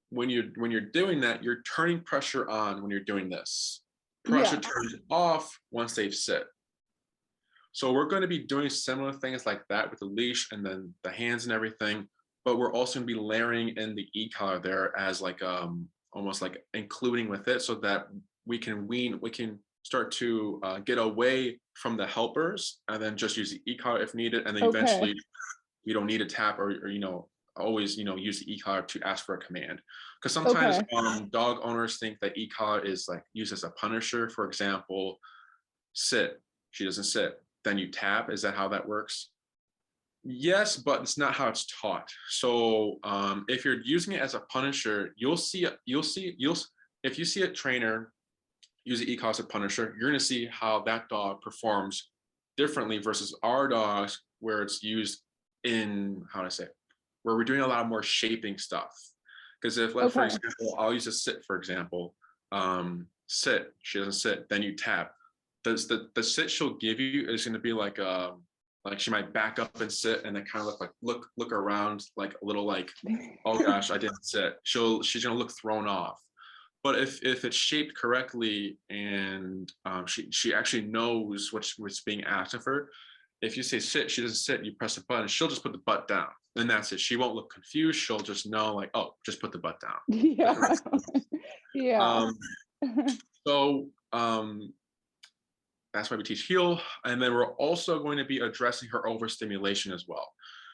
Speaker 2: when you're doing that, you're turning pressure on when you're doing this. Pressure
Speaker 1: Yeah.
Speaker 2: turns off once they've sit. So we're going to be doing similar things like that with the leash and then the hands and everything, but we're also going to be layering in the e-collar there as like almost like including with it, so that we can start to get away from the helpers and then just use the e-collar if needed, and then
Speaker 1: Okay.
Speaker 2: eventually you don't need a tap or always use the e-collar to ask for a command, because sometimes
Speaker 1: Okay.
Speaker 2: dog owners think that e-collar is like used as a punisher. For example, sit, she doesn't sit, then you tap. Is that how that works? Yes, but it's not how it's taught. So if you're using it as a punisher, if you see a trainer use the e-collar as a punisher, you're going to see how that dog performs differently versus our dogs, where it's used in, how to say, where we're doing a lot more shaping stuff. Because if, like, for
Speaker 1: Okay.
Speaker 2: example, I'll use a sit, for example, sit, she doesn't sit, then you tap. The sit she'll give you is going to be like she might back up and sit and then kind of look around like a little like, oh gosh, I didn't sit. She's going to look thrown off. But if it's shaped correctly and she actually knows what's being asked of her, if you say sit, she doesn't sit, you press a button, she'll just put the butt down. And that's it. She won't look confused. She'll just know, like, oh, just put the butt down.
Speaker 1: Yeah. Yeah.
Speaker 2: Um, so that's why we teach heel. And then we're also going to be addressing her overstimulation as well.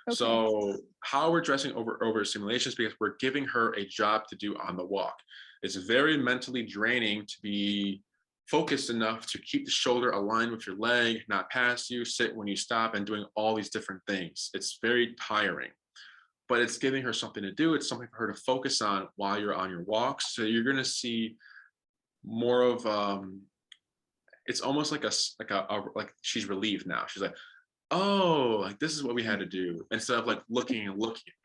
Speaker 1: Okay.
Speaker 2: So how we're addressing overstimulation is because we're giving her a job to do on the walk. It's very mentally draining to be focused enough to keep the shoulder aligned with your leg, not pass you, sit when you stop, and doing all these different things. It's very tiring, but it's giving her something to do. It's something for her to focus on while you're on your walks. So you're going to see more of it's almost like like she's relieved now. She's like, oh, like this is what we had to do, instead of like looking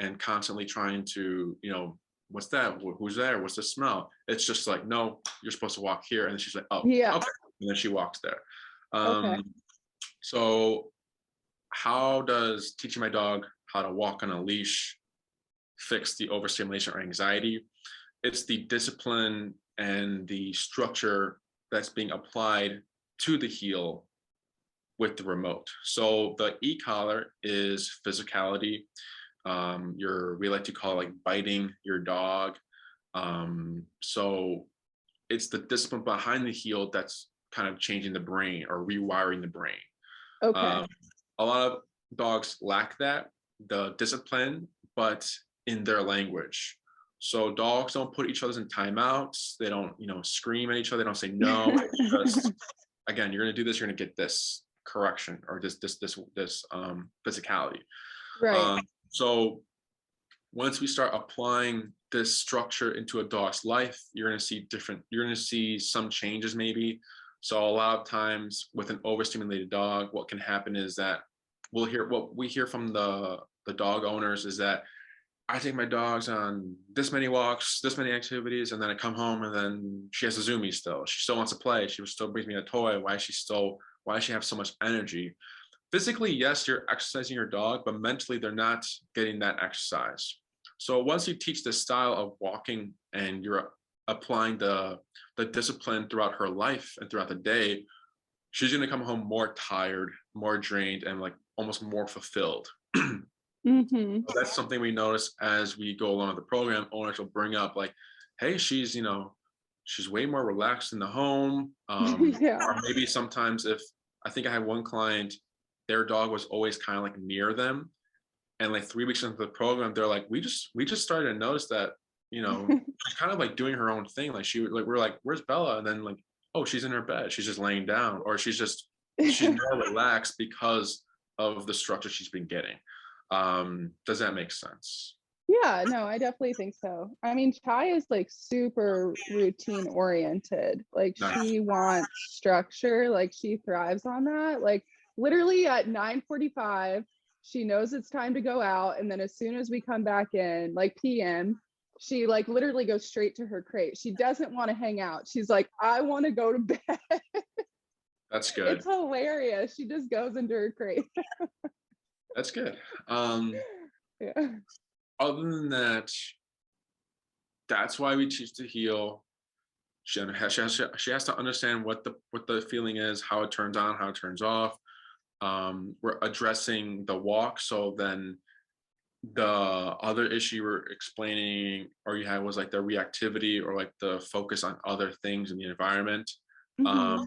Speaker 2: and constantly trying to, what's that? Who's there? What's the smell? It's just like, no, you're supposed to walk here. And then she's like, oh,
Speaker 1: Yeah.
Speaker 2: okay. And then she walks there.
Speaker 1: Okay.
Speaker 2: So how does teaching my dog how to walk on a leash fix the overstimulation or anxiety? It's the discipline and the structure that's being applied to the heel with the remote. So the e-collar is physicality. We like to call it like biting your dog. So it's the discipline behind the heel that's kind of changing the brain or rewiring the brain.
Speaker 1: Okay.
Speaker 2: A lot of dogs lack that, the discipline, but in their language. So dogs don't put each other in timeouts. They don't, scream at each other. They don't say no. It's just, again, you're going to do this. You're going to get this correction or this physicality.
Speaker 1: Right.
Speaker 2: So once we start applying this structure into a dog's life, you're going to see some changes maybe. So a lot of times with an overstimulated dog, what can happen is that what we hear from the dog owners is that I take my dogs on this many walks, this many activities, and then I come home and then she has a Zoomy still. She still wants to play. She still brings me a toy. Why does she have so much energy? Physically, yes, you're exercising your dog, but mentally they're not getting that exercise. So once you teach this style of walking and you're applying the discipline throughout her life and throughout the day, she's going to come home more tired, more drained, and like almost more fulfilled.
Speaker 1: Mm-hmm.
Speaker 2: So that's something we notice as we go along with the program. Owners will bring up like, hey, she's way more relaxed in the home.
Speaker 1: Yeah.
Speaker 2: Or maybe sometimes if I think I had one client, their dog was always kind of like near them. And like 3 weeks into the program, they're like, we just started to notice that, she's kind of like doing her own thing. Like we're like, where's Bella? And then like, oh, she's in her bed. She's just laying down, or she's more relaxed because of the structure she's been getting. Does that make sense?
Speaker 1: Yeah, no, I definitely think so. I mean, Chai is like super routine oriented. Like
Speaker 2: Nice.
Speaker 1: she wants structure, like she thrives on that. Like literally at 9:45, she knows it's time to go out. And then as soon as we come back in, like PM, she like literally goes straight to her crate. She doesn't want to hang out. She's like, I want to go to bed.
Speaker 2: That's good.
Speaker 1: It's hilarious. She just goes into her crate.
Speaker 2: That's good.
Speaker 1: Yeah.
Speaker 2: Other than that, that's why we teach the heel. She has to understand what the feeling is, how it turns on, how it turns off. we're addressing the walk. So then the other issue you were explaining or you had was like the reactivity or like the focus on other things in the environment.
Speaker 1: Mm-hmm.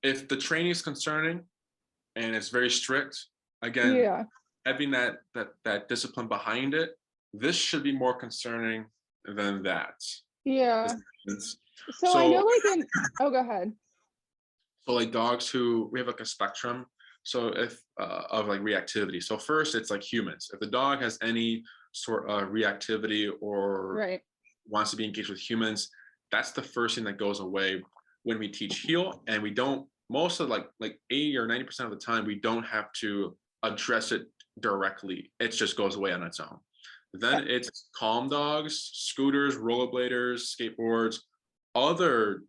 Speaker 2: If the training is concerning and it's very strict, again,
Speaker 1: Yeah.
Speaker 2: having that discipline behind it, this should be more concerning than that.
Speaker 1: Yeah. So I
Speaker 2: So,
Speaker 1: know oh, go ahead.
Speaker 2: so like dogs who we have like a spectrum. So if of like reactivity. So first it's like humans. If the dog has any sort of reactivity or
Speaker 1: Right.
Speaker 2: wants to be engaged with humans, that's the first thing that goes away when we teach heel. And we don't, most of like 80 or 90% of the time, we don't have to address it directly. It just goes away on its own. Then it's calm dogs, scooters, rollerbladers, skateboards, other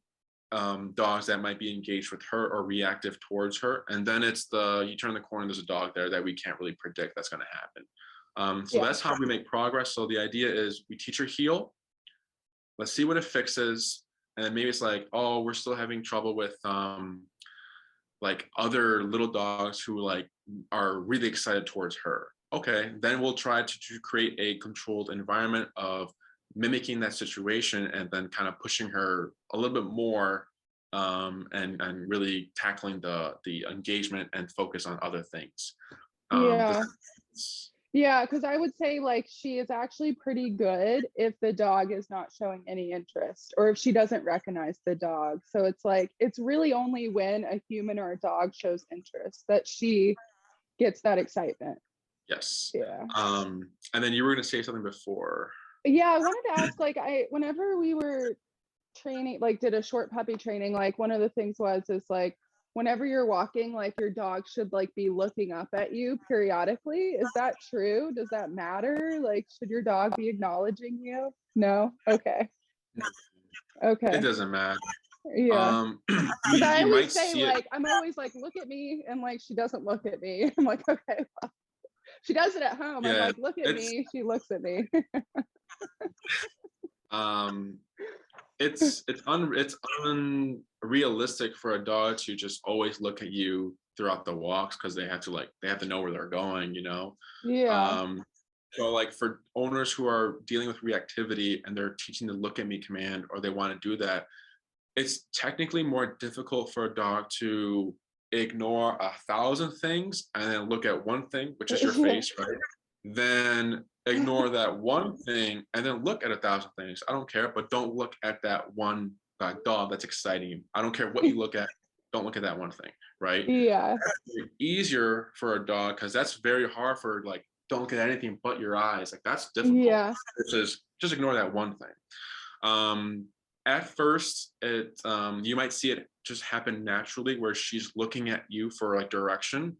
Speaker 2: dogs that might be engaged with her or reactive towards her. And then it's you turn the corner, there's a dog there that we can't really predict that's going to happen. So that's how we make progress. So the idea is we teach her heel, let's see what it fixes. And then maybe it's like, oh, we're still having trouble with like other little dogs who like are really excited towards her. Okay, then we'll try to create a controlled environment of mimicking that situation and then kind of pushing her a little bit more and really tackling the engagement and focus on other things.
Speaker 1: Yeah. Yeah, because I would say like she is actually pretty good if the dog is not showing any interest or if she doesn't recognize the dog. So it's like it's really only when a human or a dog shows interest that she gets that excitement.
Speaker 2: Yes.
Speaker 1: Yeah.
Speaker 2: And then you were going to say something before.
Speaker 1: Yeah, I wanted to ask, like, whenever we were training, like did a short puppy training, like one of the things is like whenever you're walking, like your dog should like be looking up at you periodically. Is that true? Does that matter? Like, should your dog be acknowledging you? No? Okay.
Speaker 2: It doesn't matter.
Speaker 1: Yeah. Because I
Speaker 2: you
Speaker 1: always
Speaker 2: might
Speaker 1: say,
Speaker 2: see it.
Speaker 1: like, I'm always like, look at me. And like, she doesn't look at me. I'm like, okay, well. She does it at home. I'm
Speaker 2: Yeah,
Speaker 1: like, look at me. She looks at me.
Speaker 2: It's unrealistic for a dog to just always look at you throughout the walks because they have to know where they're going, you know.
Speaker 1: Yeah.
Speaker 2: So like for owners who are dealing with reactivity and they're teaching the look at me command or they want to do that, it's technically more difficult for a dog to ignore 1,000 things and then look at one thing, which is your face, right? Then ignore that one thing and then look at 1,000 things. I don't care, but don't look at that one dog that's exciting you. I don't care what you look at. Don't look at that one thing, right?
Speaker 1: Yeah.
Speaker 2: It's easier for a dog because that's very hard for like, don't look at anything but your eyes. Like that's difficult.
Speaker 1: Yeah.
Speaker 2: Versus just ignore that one thing. At first, you might see it just happen naturally where she's looking at you for like direction.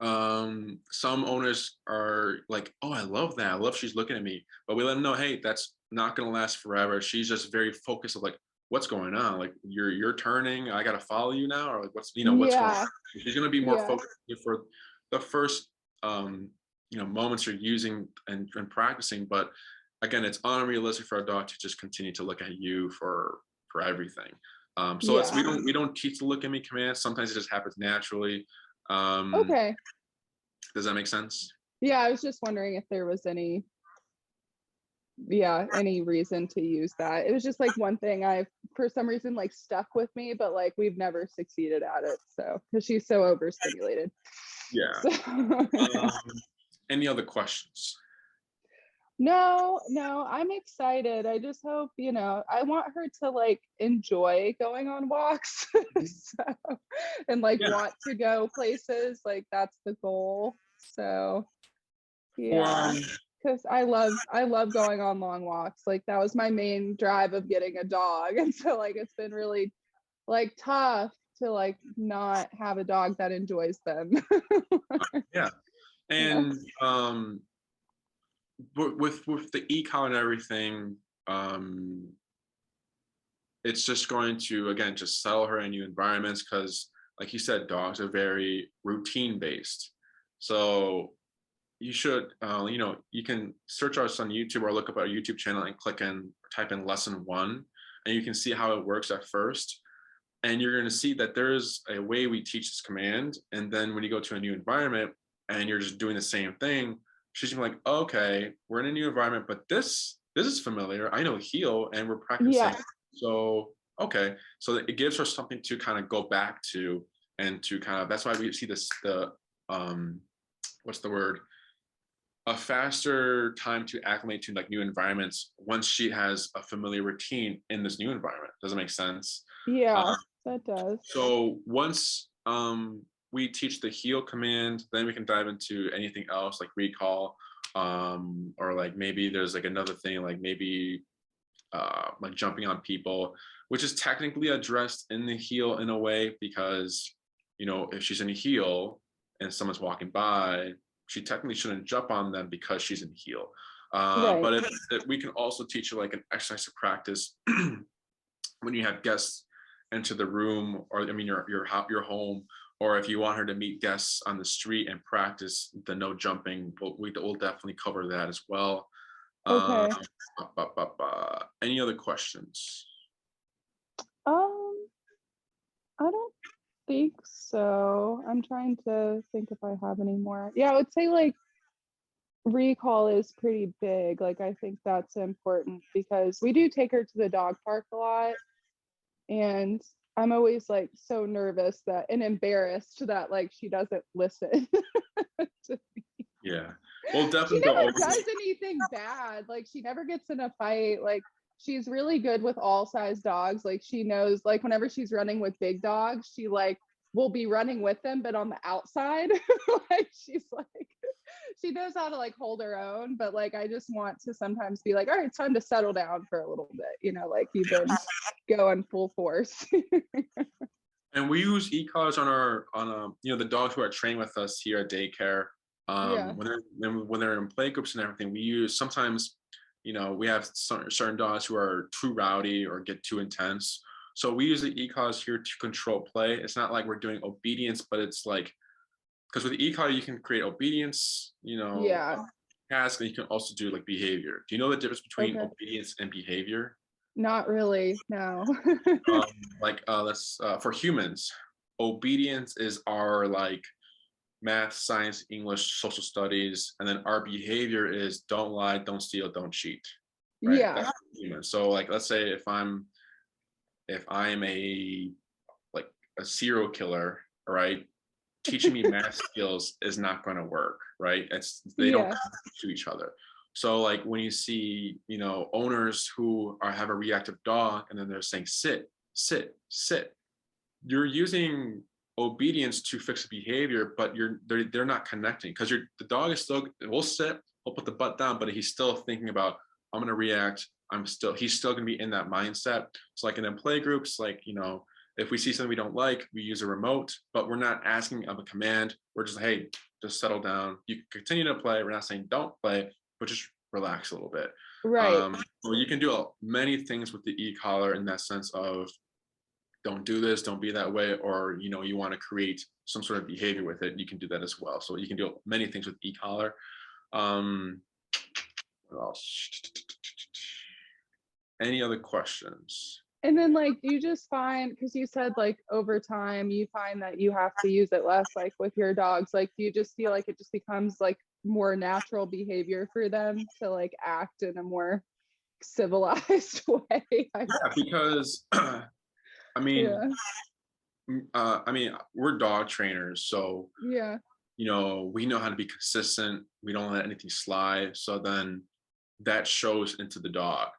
Speaker 2: Some owners are like, oh, I love that. I love she's looking at me. But we let them know, hey, that's not gonna last forever. She's just very focused of like, what's going on? Like you're turning, I gotta follow you now, or like what's what's going on? She's gonna be more focused for the first moments you're using and practicing, but again, it's unrealistic for a dog to just continue to look at you for everything. So we don't teach the look at me command. Sometimes it just happens naturally.
Speaker 1: Okay.
Speaker 2: Does that make sense?
Speaker 1: Yeah, I was just wondering if there was any reason to use that. It was just like one thing I've for some reason like stuck with me, but like we've never succeeded at it. So because she's so overstimulated.
Speaker 2: Yeah.
Speaker 1: So.
Speaker 2: Any other questions?
Speaker 1: No, I'm excited. I just hope, I want her to like enjoy going on walks. So, and like want to go places. Like that's the goal. So yeah. Because I love going on long walks. Like that was my main drive of getting a dog. And so like it's been really like tough to like not have a dog that enjoys them.
Speaker 2: Yeah. And with the e-com and everything, it's just going to again just settle her in new environments because like you said, dogs are very routine based. So you should you can search us on YouTube or look up our YouTube channel and type in lesson 1 and you can see how it works at first. And you're going to see that there's a way we teach this command. And then when you go to a new environment and you're just doing the same thing, she's gonna be like, okay, we're in a new environment, but this is familiar. I know heel, and we're practicing.
Speaker 1: Yeah.
Speaker 2: So okay, so it gives her something to kind of go back to, and to kind of, that's why we see this, the what's the word, a faster time to acclimate to like new environments once she has a familiar routine in this new environment. Does it make sense?
Speaker 1: Yeah, that does.
Speaker 2: So once we teach the heal command, then we can dive into anything else like recall, or like maybe there's like another thing, like maybe like jumping on people, which is technically addressed in the heal in a way, because you know, if she's in a heal and someone's walking by, she technically shouldn't jump on them because she's in heal.
Speaker 1: Right.
Speaker 2: But if we can also teach her like an exercise to practice when you have guests enter the room, or I mean your home, or if you want her to meet guests on the street and practice the no jumping, we'll definitely cover that as well.
Speaker 1: Okay.
Speaker 2: Any other questions?
Speaker 1: I don't think so. I'm trying to think if I have any more. Yeah, I would say like recall is pretty big. Like I think that's important because we do take her to the dog park a lot, and I'm always like so nervous that and embarrassed that like she doesn't listen.
Speaker 2: Yeah, we'll definitely
Speaker 1: She
Speaker 2: go
Speaker 1: never
Speaker 2: over.
Speaker 1: does anything bad. Like she never gets in a fight. Like she's really good with all size dogs. Like she knows, like whenever she's running with big dogs, she like will be running with them, but on the outside. Like she's like, she knows how to like hold her own. But like I just want to sometimes be like, all right, it's time to settle down for a little bit, you know, like you've been going full force.
Speaker 2: And we use e-collars on our you know, the dogs who are trained with us here at Daycare.
Speaker 1: Yeah.
Speaker 2: When they're in play groups and everything, we use, sometimes, you know, we have certain dogs who are too rowdy or get too intense. So we use the e-collars here to control play. It's not like we're doing obedience, but it's like, because with the e-collar you can create obedience, you know,
Speaker 1: Yeah.
Speaker 2: task, and you can also do like behavior. Do you know the difference between
Speaker 1: Okay.
Speaker 2: obedience and behavior?
Speaker 1: Not really. No.
Speaker 2: Like let's for humans, obedience is our like math, science, English, social studies, and then our behavior is don't lie, don't steal, don't cheat. Right?
Speaker 1: Yeah.
Speaker 2: That's human. So like let's say if I'm a like a serial killer, right? Teaching me math skills is not going to work, right? They don't
Speaker 1: Yeah.
Speaker 2: connect to each other. So like when you see, you know, owners who have a reactive dog and then they're saying sit, sit, sit, you're using obedience to fix the behavior, but they're not connecting, because the dog is still, will sit, he'll put the butt down, but he's still thinking about, I'm going to react. He's still going to be in that mindset. So like in play groups, like, you know, if we see something we don't like, we use a remote, but we're not asking of a command. We're just, hey, just settle down. You can continue to play. We're not saying don't play, but just relax a little bit.
Speaker 1: Right.
Speaker 2: So you can do many things with the e-collar in that sense of don't do this, don't be that way, or, you know, you want to create some sort of behavior with it. You can do that as well. So you can do many things with e-collar. What else? Any other questions?
Speaker 1: And then like you just find, because you said like over time you find that you have to use it less, like with your dogs, like do you just feel like it just becomes like more natural behavior for them to like act in a more civilized way?
Speaker 2: Yeah, because I mean, we're dog trainers, so
Speaker 1: Yeah.
Speaker 2: you know, we know how to be consistent. We don't let anything slide. So then that shows into the dog.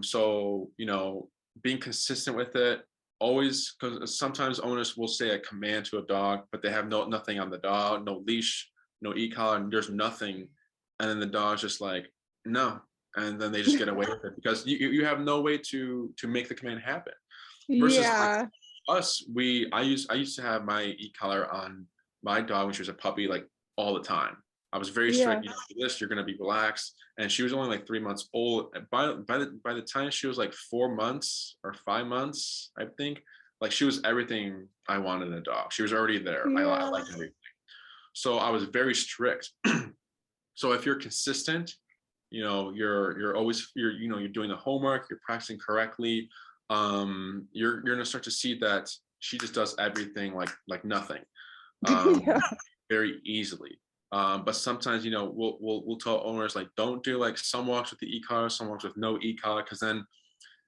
Speaker 2: So, you know, being consistent with it always, because sometimes owners will say a command to a dog, but they have nothing on the dog, no leash, no e-collar, and there's nothing. And then the dog's just like, no. And then they just get away with it because you have no way to make the command happen. Versus like
Speaker 1: Yeah.
Speaker 2: us, I used to have my e-collar on my dog when she was a puppy, like all the time. I was very
Speaker 1: Yeah.
Speaker 2: strict. You know, do this, you're gonna be relaxed. And she was only like 3 months old. By the time she was like 4 months or 5 months, I think, like she was everything I wanted in a dog. She was already there. I
Speaker 1: Yeah.
Speaker 2: like everything. So I was very strict. So if you're consistent, you know, you're always, you're, you know, you're doing the homework, you're practicing correctly. you're gonna start to see that she just does everything like nothing,
Speaker 1: Yeah.
Speaker 2: very easily. But sometimes, you know, we'll tell owners like, don't do like some walks with the e-collar, some walks with no e-collar, because then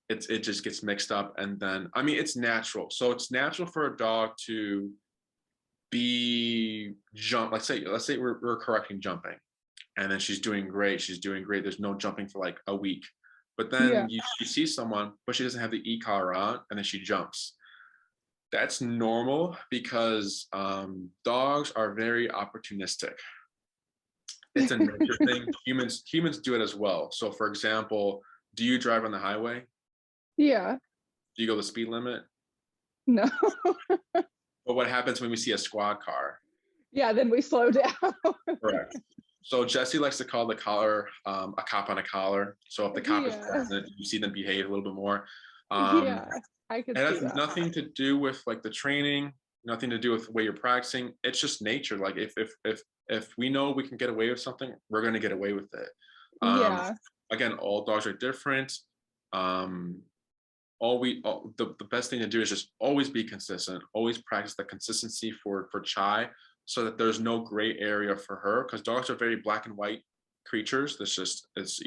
Speaker 2: it just gets mixed up. And then, I mean, it's natural. So it's natural for a dog to be jump. Let's say we're correcting jumping, and then she's doing great. She's doing great. There's no jumping for like a week. But then
Speaker 1: Yeah.
Speaker 2: you see someone, but she doesn't have the e-collar on, and then she jumps. That's normal because dogs are very opportunistic. It's a nature thing. Humans do it as well. So for example, do you drive on the highway?
Speaker 1: Yeah.
Speaker 2: Do you go the speed limit?
Speaker 1: No.
Speaker 2: But what happens when we see a squad car?
Speaker 1: Yeah, then we slow down.
Speaker 2: Correct. So Jesse likes to call the collar a cop on a collar. So if the cop is
Speaker 1: Yeah.
Speaker 2: present, you see them behave a little bit more.
Speaker 1: Yeah, I could
Speaker 2: It
Speaker 1: see
Speaker 2: has
Speaker 1: that.
Speaker 2: nothing to do with like the training, nothing to do with the way you're practicing. It's just nature. Like if we know we can get away with something, we're gonna get away with it.
Speaker 1: Yeah.
Speaker 2: Again, all dogs are different. Um, the best thing to do is just always be consistent. Always practice the consistency for Chai, so that there's no gray area for her. Because dogs are very black and white creatures. It's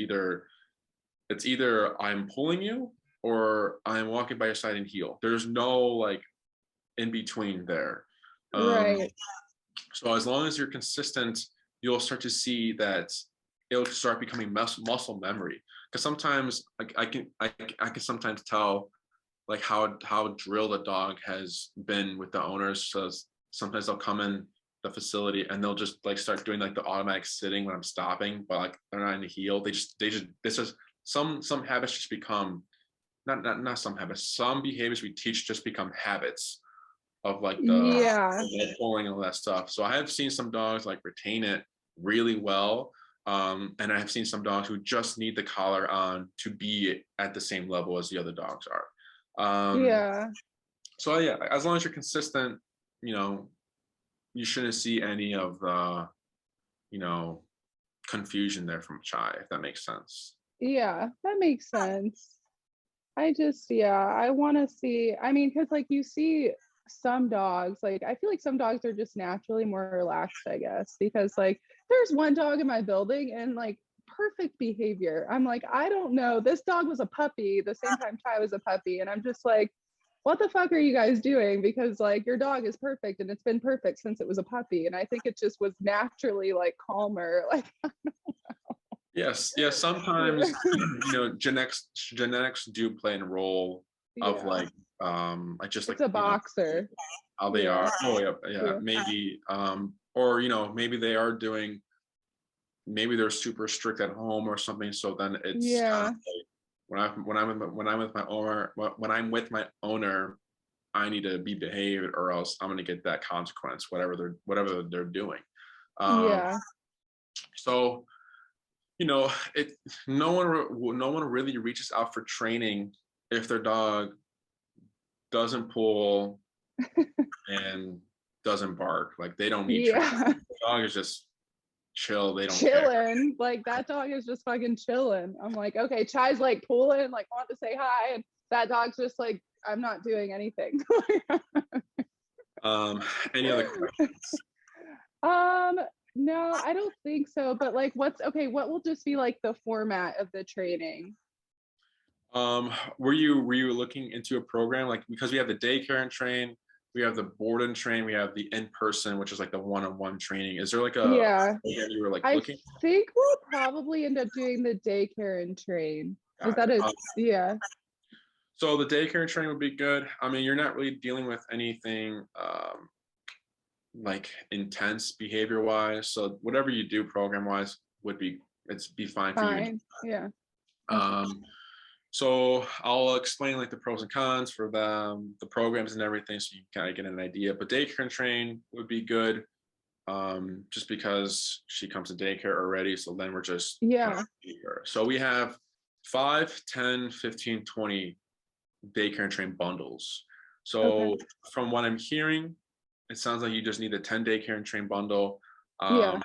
Speaker 2: either I'm pulling you or I'm walking by your side and heel. There's no like in between there. Um,
Speaker 1: Right.
Speaker 2: so as long as you're consistent, you'll start to see that it'll start becoming muscle memory. Because sometimes like I can sometimes tell like how drilled a dog has been with the owners. So sometimes they'll come in the facility and they'll just like start doing like the automatic sitting when I'm stopping, but like they're not in the heel. This is some habits just become not some habits. Some behaviors we teach just become habits of like
Speaker 1: Yeah.
Speaker 2: the pulling and all that stuff. So I have seen some dogs like retain it really well. And I have seen some dogs who just need the collar on to be at the same level as the other dogs are.
Speaker 1: Yeah.
Speaker 2: So yeah, as long as you're consistent, you know, you shouldn't see any of the, you know, confusion there from Chai, if that makes sense.
Speaker 1: Yeah, that makes sense. Yeah, I want to see, I mean, because like you see some dogs, like I feel like some dogs are just naturally more relaxed, I guess, because like there's one dog in my building and like perfect behavior. I'm like, I don't know. This dog was a puppy the same time Chai was a puppy. And I'm just like, what the fuck are you guys doing? Because like your dog is perfect and it's been perfect since it was a puppy. And I think it just was naturally like calmer. Like,
Speaker 2: Yes, yes. Sometimes you know genetics do play a role of
Speaker 1: yeah,
Speaker 2: like just like
Speaker 1: it's a
Speaker 2: you know
Speaker 1: boxer.
Speaker 2: how they
Speaker 1: Yeah.
Speaker 2: are. Oh yeah, yeah.
Speaker 1: Yeah.
Speaker 2: Maybe or you know maybe they are doing maybe they're super strict at home or something. So then it's kind
Speaker 1: Yeah.
Speaker 2: of like when I'm with my owner, I need to be behaved or else I'm gonna get that consequence, whatever they're doing. Um,
Speaker 1: Yeah.
Speaker 2: so you know, no one really reaches out for training if their dog doesn't pull and doesn't bark. Like they don't need training.
Speaker 1: Yeah.
Speaker 2: The dog is just chill. They don't care.
Speaker 1: Chilling. Like that dog is just fucking chilling. I'm like, okay, Chai's like pulling, like want to say hi. And that dog's just like, I'm not doing anything.
Speaker 2: Um, any other questions?
Speaker 1: um, no, I don't think so. But like what's okay, what will just be like the format of the training?
Speaker 2: Were you looking into a program like because we have the daycare and train, we have the board and train, we have the in-person, which is like the one-on-one training. Is there like a
Speaker 1: Yeah.
Speaker 2: program you were like
Speaker 1: I
Speaker 2: looking?
Speaker 1: think we'll probably end up doing the daycare and train. Is
Speaker 2: Got
Speaker 1: that
Speaker 2: it.
Speaker 1: a yeah.
Speaker 2: So the daycare and train would be good. I mean, you're not really dealing with anything like intense behavior wise. So whatever you do program wise would be fine for you.
Speaker 1: Fine. Yeah. Okay.
Speaker 2: Um, so I'll explain like the pros and cons for the programs and everything, so you can kind of get an idea. But daycare and train would be good, just because she comes to daycare already. So then we're just
Speaker 1: Yeah.
Speaker 2: her. So we have 5, 10, 15, 20 daycare and train bundles.
Speaker 1: Okay.
Speaker 2: So from what I'm hearing, it sounds like you just need a 10 daycare and train bundle.
Speaker 1: Yeah.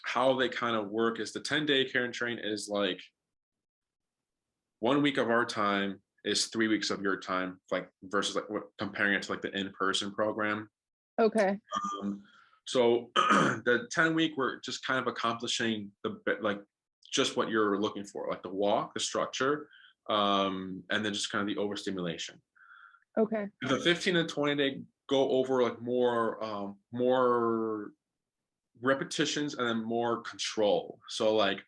Speaker 2: How they kind of work is the 10 daycare and train is like 1 week of our time is 3 weeks of your time, like versus like comparing it to like the in-person program.
Speaker 1: Okay.
Speaker 2: So the 10-week, we're just kind of accomplishing the like just what you're looking for, like the walk, the structure, and then just kind of the overstimulation.
Speaker 1: Okay.
Speaker 2: The 15 and 20 day go over like more repetitions and then more control. So like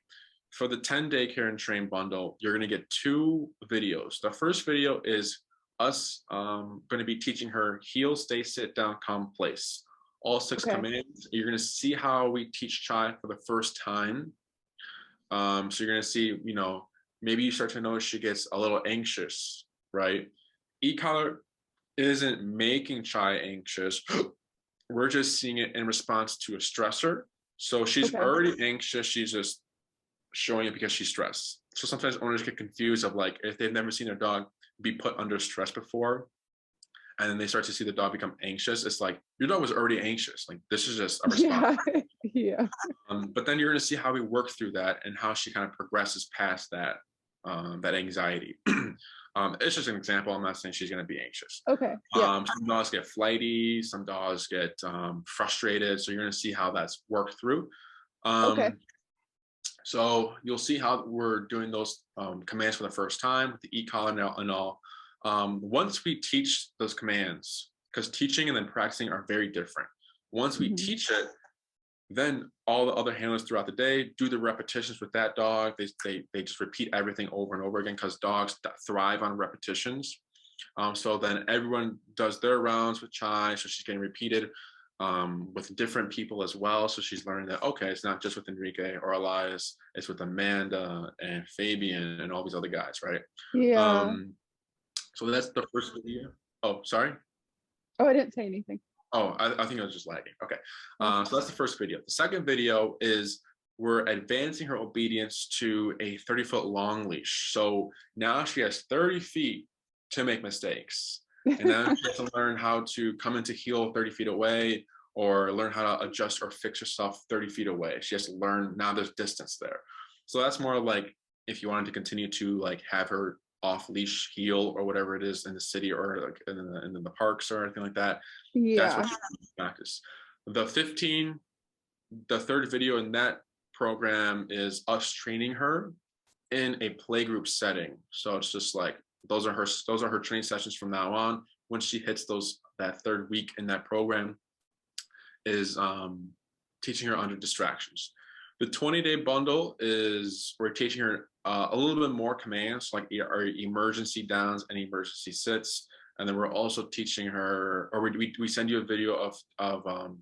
Speaker 2: for the 10 daycare and train bundle, you're going to get 2 videos. The first video is us going to be teaching her heel, stay, sit down, calm, place. All 6
Speaker 1: Okay.
Speaker 2: commands. You're going to see how we teach Chai for the first time. So you're going to see, you know, maybe you start to notice she gets a little anxious, right? E-collar isn't making Chai anxious. We're just seeing it in response to a stressor. So she's already anxious. She's just showing it because she's stressed. So sometimes owners get confused of like, if they've never seen their dog be put under stress before, and then they start to see the dog become anxious, it's like, your dog was already anxious. Like, this is just a response.
Speaker 1: Yeah.
Speaker 2: But then you're going to see how we work through that and how she kind of progresses past that, that anxiety. It's just an example. I'm not saying she's going to be anxious.
Speaker 1: Okay. Yeah.
Speaker 2: Some dogs get flighty. Some dogs get frustrated. So you're going to see how that's worked through.
Speaker 1: Okay.
Speaker 2: So you'll see how we're doing those commands for the first time with the e-collar and all. Once we teach those commands, because teaching and then practicing are very different. Once we teach it, then all the other handlers throughout the day do the repetitions with that dog. They just repeat everything over and over again because dogs thrive on repetitions. So then everyone does their rounds with Chai, so she's getting repeated with different people as well. So she's learning that, okay, it's not just with Enrique or Elias, it's with Amanda and Fabian and all these other guys, right?
Speaker 1: Yeah.
Speaker 2: So that's the first video. Oh, sorry.
Speaker 1: Oh, I didn't say anything.
Speaker 2: Oh, I think I was just lagging. Okay. So that's the first video. The second video is we're advancing her obedience to a 30-foot long leash. So now she has 30 feet to make mistakes. And then she has to learn how to come into heel 30 feet away, or learn how to adjust or fix herself 30 feet away. She has to learn, now there's distance there. So that's more like if you wanted to continue to like have her off leash heel or whatever it is in the city or like in the parks or anything like that.
Speaker 1: Yeah.
Speaker 2: That's what you practice. The third video in that program is us training her in a playgroup setting. So it's just like those are her training sessions from now on. When she hits that third week in that program, is teaching her under distractions. The 20-day bundle is we're teaching her a little bit more commands, like our emergency downs and emergency sits. And then we're also teaching her, or we send you a video of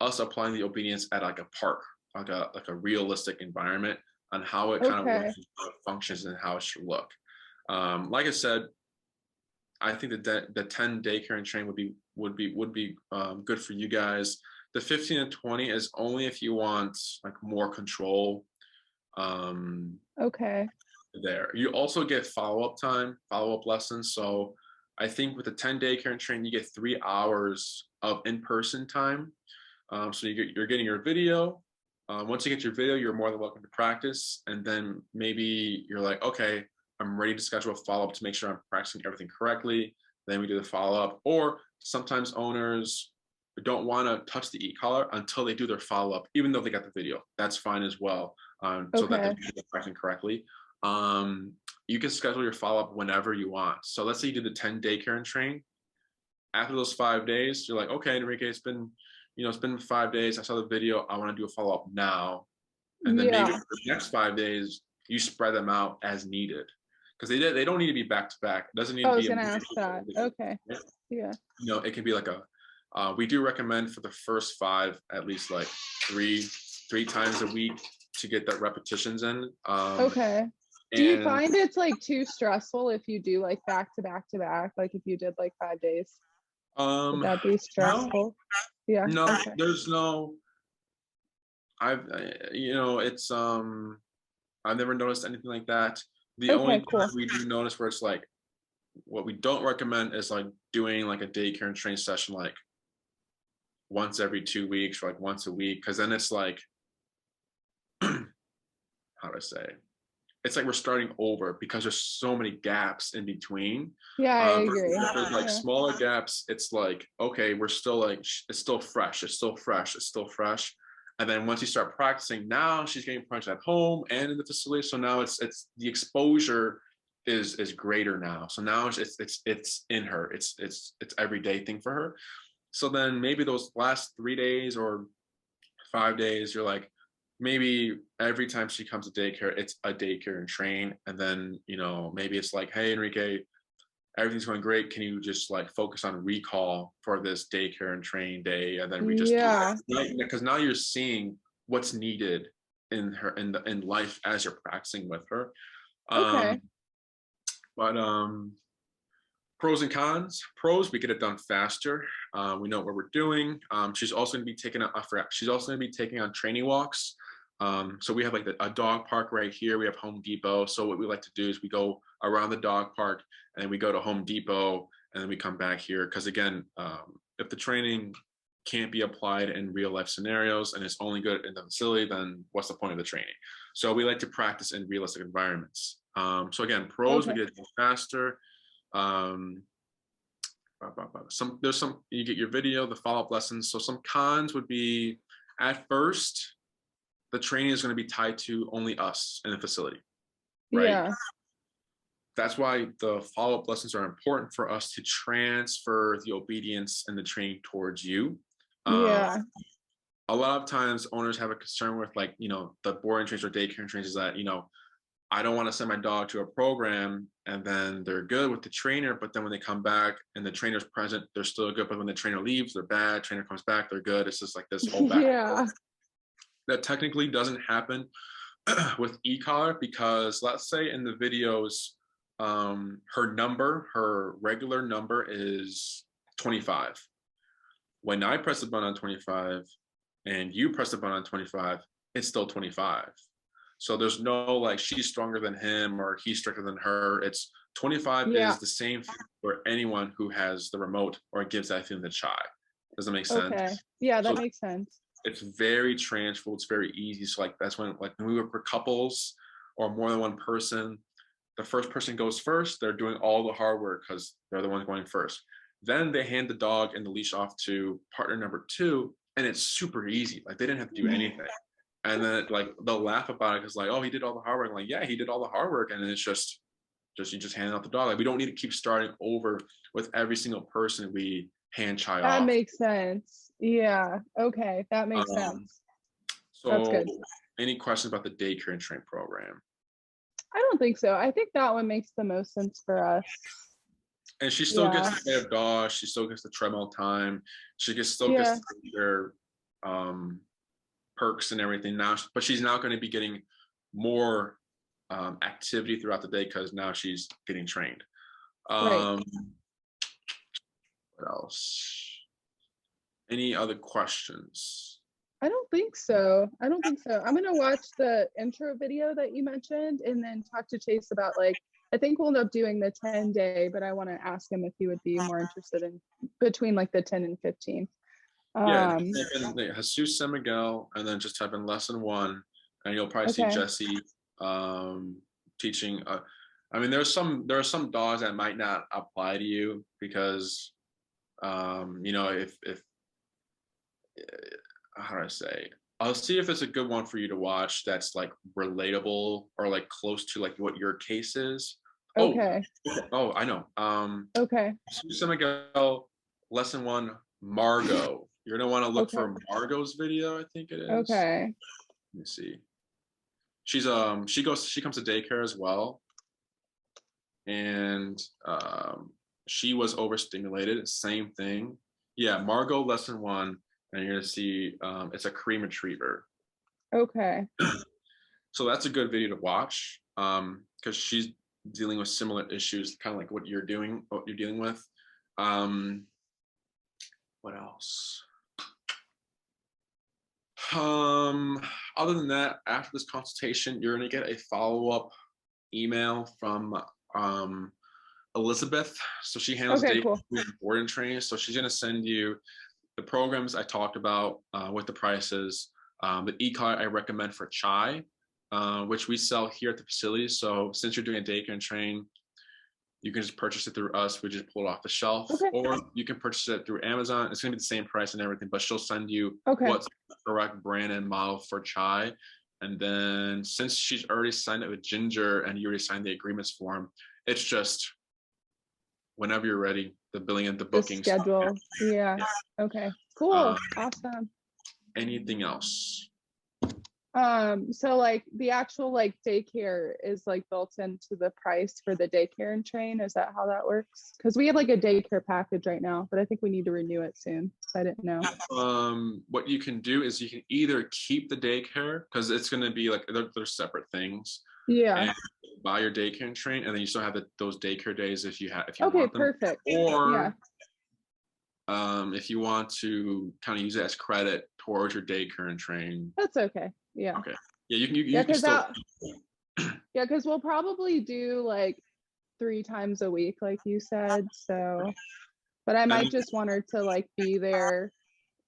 Speaker 2: us applying the obedience at like a park, like a realistic environment, on how it kind of works, how it functions, and how it should look. Like I said, I think the 10 daycare and train would be good for you guys. The 15 and 20 is only if you want like more control. There. You also get follow-up lessons. So I think with the 10 daycare and train, you get 3 hours of in-person time. So you're getting your video. Once you get your video, you're more than welcome to practice. And then maybe you're like, okay, I'm ready to schedule a follow-up to make sure I'm practicing everything correctly. Then we do the follow-up. Or sometimes owners don't want to touch the e-collar until they do their follow-up, even though they got the video. That's fine as well, so that they're practicing correctly. You can schedule your follow-up whenever you want. So let's say you do the 10 daycare and train. After those 5 days, you're like, okay, Enrique, it's been 5 days. I saw the video. I want to do a follow-up now. And then maybe for the next 5 days, you spread them out as needed. Because they don't need to be back to back. It doesn't need to be. I was
Speaker 1: going to ask that. Okay. Yeah.
Speaker 2: It can be like we do recommend for the first 5 at least like three times a week to get that repetitions in. Do you find it's like too stressful if you do like back to back to back, like if you did like 5 days? Would that be stressful? Yeah. No, there's no. It's I've never noticed anything like that. The only thing we do notice where it's like, what we don't recommend is like doing like a daycare and train session like once every 2 weeks or like once a week, because then it's like, how do I say? it's like we're starting over because there's so many gaps in between.
Speaker 1: Yeah, I
Speaker 2: Versus
Speaker 1: agree.
Speaker 2: if there's like smaller gaps, it's like, okay, we're still like, it's still fresh, it's still fresh, it's still fresh. And then once you start practicing, now she's getting punched at home and in the facility. So now it's the exposure is greater now. So now it's in her. It's everyday thing for her. So then maybe those last 3 days or 5 days, you're like, maybe every time she comes to daycare, it's a daycare and train. And then, you know, maybe it's like, hey, Enrique, everything's going great. Can you just like focus on recall for this daycare and train day? And then we just, because now you're seeing what's needed in her, in life as you're practicing with her.
Speaker 1: Okay.
Speaker 2: But pros and cons. Pros, we get it done faster. We know what we're doing. She's also going to be taking she's also going to be taking on training walks. So we have like a dog park right here. We have Home Depot. So what we like to do is we go around the dog park and then we go to Home Depot and then we come back here. Because again, if the training can't be applied in real life scenarios and it's only good in the facility, then what's the point of the training? So we like to practice in realistic environments. So again, pros, we get it done faster. There's some, you get your video, the follow-up lessons. So some cons would be, at first, the training is going to be tied to only us in the facility, right?
Speaker 1: Yeah.
Speaker 2: That's why the follow-up lessons are important for us to transfer the obedience and the training towards you.
Speaker 1: Yeah.
Speaker 2: A lot of times owners have a concern with, like, you know, the boarding trains or daycare trains is that, you know, I don't want to send my dog to a program and then they're good with the trainer, but then when they come back and the trainer's present, they're still good. But when the trainer leaves, they're bad. Trainer comes back, they're good. It's just like this whole back. Yeah. That technically doesn't happen with e-collar, because let's say in the videos, her regular number is 25. When I press the button on 25 and you press the button on 25, it's still 25. So there's no like she's stronger than him or he's stronger than her. It's 25 is the same for anyone who has the remote or gives that feeling to Chai. Does that make sense?
Speaker 1: Okay. Yeah, that makes sense.
Speaker 2: It's very transferable. It's very easy. So like that's when, like when we work for couples or more than one person, the first person goes first. They're doing all the hard work because they're the ones going first. Then they hand the dog and the leash off to partner number 2, and it's super easy. Like they didn't have to do anything. And then like they'll laugh about it because like, oh, he did all the hard work. I'm like, yeah, he did all the hard work. And then it's just you just hand out the dog. Like we don't need to keep starting over with every single person we hand Chai off.
Speaker 1: That makes sense. Yeah. Okay. That makes sense.
Speaker 2: So that's good. Any questions about the daycare and train program?
Speaker 1: I don't think so. I think that one makes the most sense for us.
Speaker 2: And she still gets the pay of dog. She still gets the treadmill time. She still gets their perks and everything now, but she's now going to be getting more activity throughout the day because now she's getting trained. What else? Any other questions?
Speaker 1: I don't think so. I'm going to watch the intro video that you mentioned and then talk to Chase about, like, I think we'll end up doing the 10-day, but I want to ask him if he would be more interested in between like the 10 and 15.
Speaker 2: Yeah, Jesus San Miguel, and then just type in lesson 1, and you'll probably see Jesse teaching. I mean, there are some dogs that might not apply to you because, you know, if how do I say? I'll see if it's a good one for you to watch that's like relatable or like close to like what your case is.
Speaker 1: Okay.
Speaker 2: Oh, I know. Jesus San Miguel, lesson 1, Margot. You're gonna want to look for Margot's video, I think it is.
Speaker 1: Okay.
Speaker 2: Let me see. She's she comes to daycare as well. And she was overstimulated, same thing. Yeah, Margot lesson 1, and you're gonna see it's a Korean retriever.
Speaker 1: Okay.
Speaker 2: So that's a good video to watch because she's dealing with similar issues, kind of like what you're dealing with. What else? Other than that, after this consultation, you're gonna get a follow-up email from Elizabeth. So she handles daycare board and training. So she's gonna send you the programs I talked about with the prices, the e-collar I recommend for Chai. which we sell here at the facility. So since you're doing a daycare and train, you can just purchase it through us. We just pull it off the shelf,
Speaker 1: Okay.
Speaker 2: or you can purchase it through Amazon. It's gonna be the same price and everything, but she'll send you
Speaker 1: Okay.
Speaker 2: what's the correct brand and model for Chai. And then since she's already signed it with Ginger and you already signed the agreements form, it's just whenever you're ready, the billing and the booking
Speaker 1: schedule. Yeah. Okay. Cool. Awesome.
Speaker 2: Anything else?
Speaker 1: So like the actual like daycare is like built into the price for the daycare and train. Is that how that works? Because we have like a daycare package right now, but I think we need to renew it soon. So I didn't know.
Speaker 2: What you can do is you can either keep the daycare, because it's going to be like they're separate things.
Speaker 1: Yeah.
Speaker 2: And buy your daycare and train, and then you still have those daycare days if you
Speaker 1: Okay,
Speaker 2: want them.
Speaker 1: perfect.
Speaker 2: Or if you want to kind of use it as credit towards your daycare and train.
Speaker 1: That's okay. Yeah.
Speaker 2: Okay. Yeah, you can still.
Speaker 1: Yeah, because we'll probably do like 3 times a week, like you said. So, but I might just want her to like be there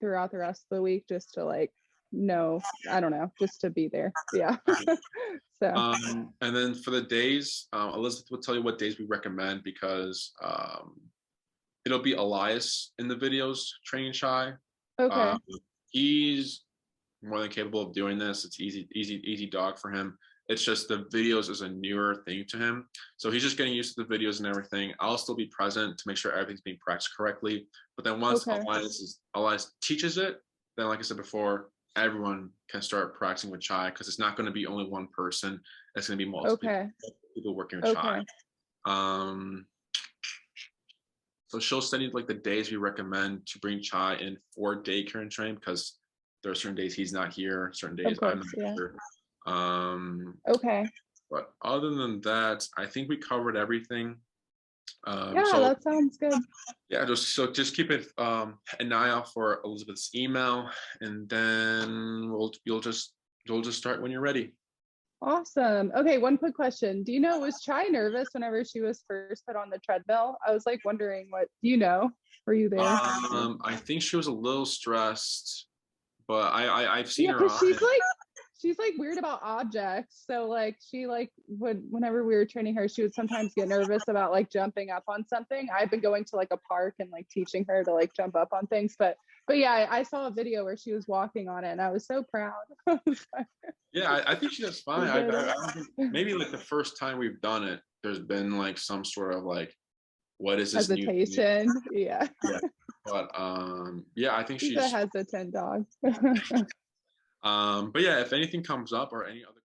Speaker 1: throughout the rest of the week, just to like know, I don't know, just to be there. Yeah. So.
Speaker 2: And then for the days, Elizabeth will tell you what days we recommend, because it'll be Elias in the videos training Chai.
Speaker 1: Okay.
Speaker 2: He's more than capable of doing this. It's easy dog for him. It's just the videos is a newer thing to him, so he's just getting used to the videos and everything. I'll still be present to make sure everything's being practiced correctly, but then once Elias teaches it, then like I said before, everyone can start practicing with Chai, because it's not going to be only one person. It's going to be multiple people working with Chai. So she'll send you like the days we recommend to bring Chai in for daycare and train, because there are certain days he's not here, certain days I'm not here. But other than that, I think we covered everything. So
Speaker 1: that sounds good.
Speaker 2: Yeah, just keep it an eye out for Elizabeth's email, and then you'll just start when you're ready.
Speaker 1: Awesome. Okay, one quick question. Do you know, was Chai nervous whenever she was first put on the treadmill? I was like wondering, what do you know? Were you there?
Speaker 2: I think she was a little stressed, but I've seen her.
Speaker 1: She's like weird about objects. So like she like whenever we were training her, she would sometimes get nervous about like jumping up on something. I've been going to like a park and like teaching her to like jump up on things, but yeah, I saw a video where she was walking on it and I was so proud.
Speaker 2: Yeah, I think she does fine. I think maybe like the first time we've done it, there's been like some sort of like, what is this
Speaker 1: hesitation? Yeah.
Speaker 2: But yeah, I think she's
Speaker 1: a hesitant dog.
Speaker 2: But yeah, if anything comes up or any other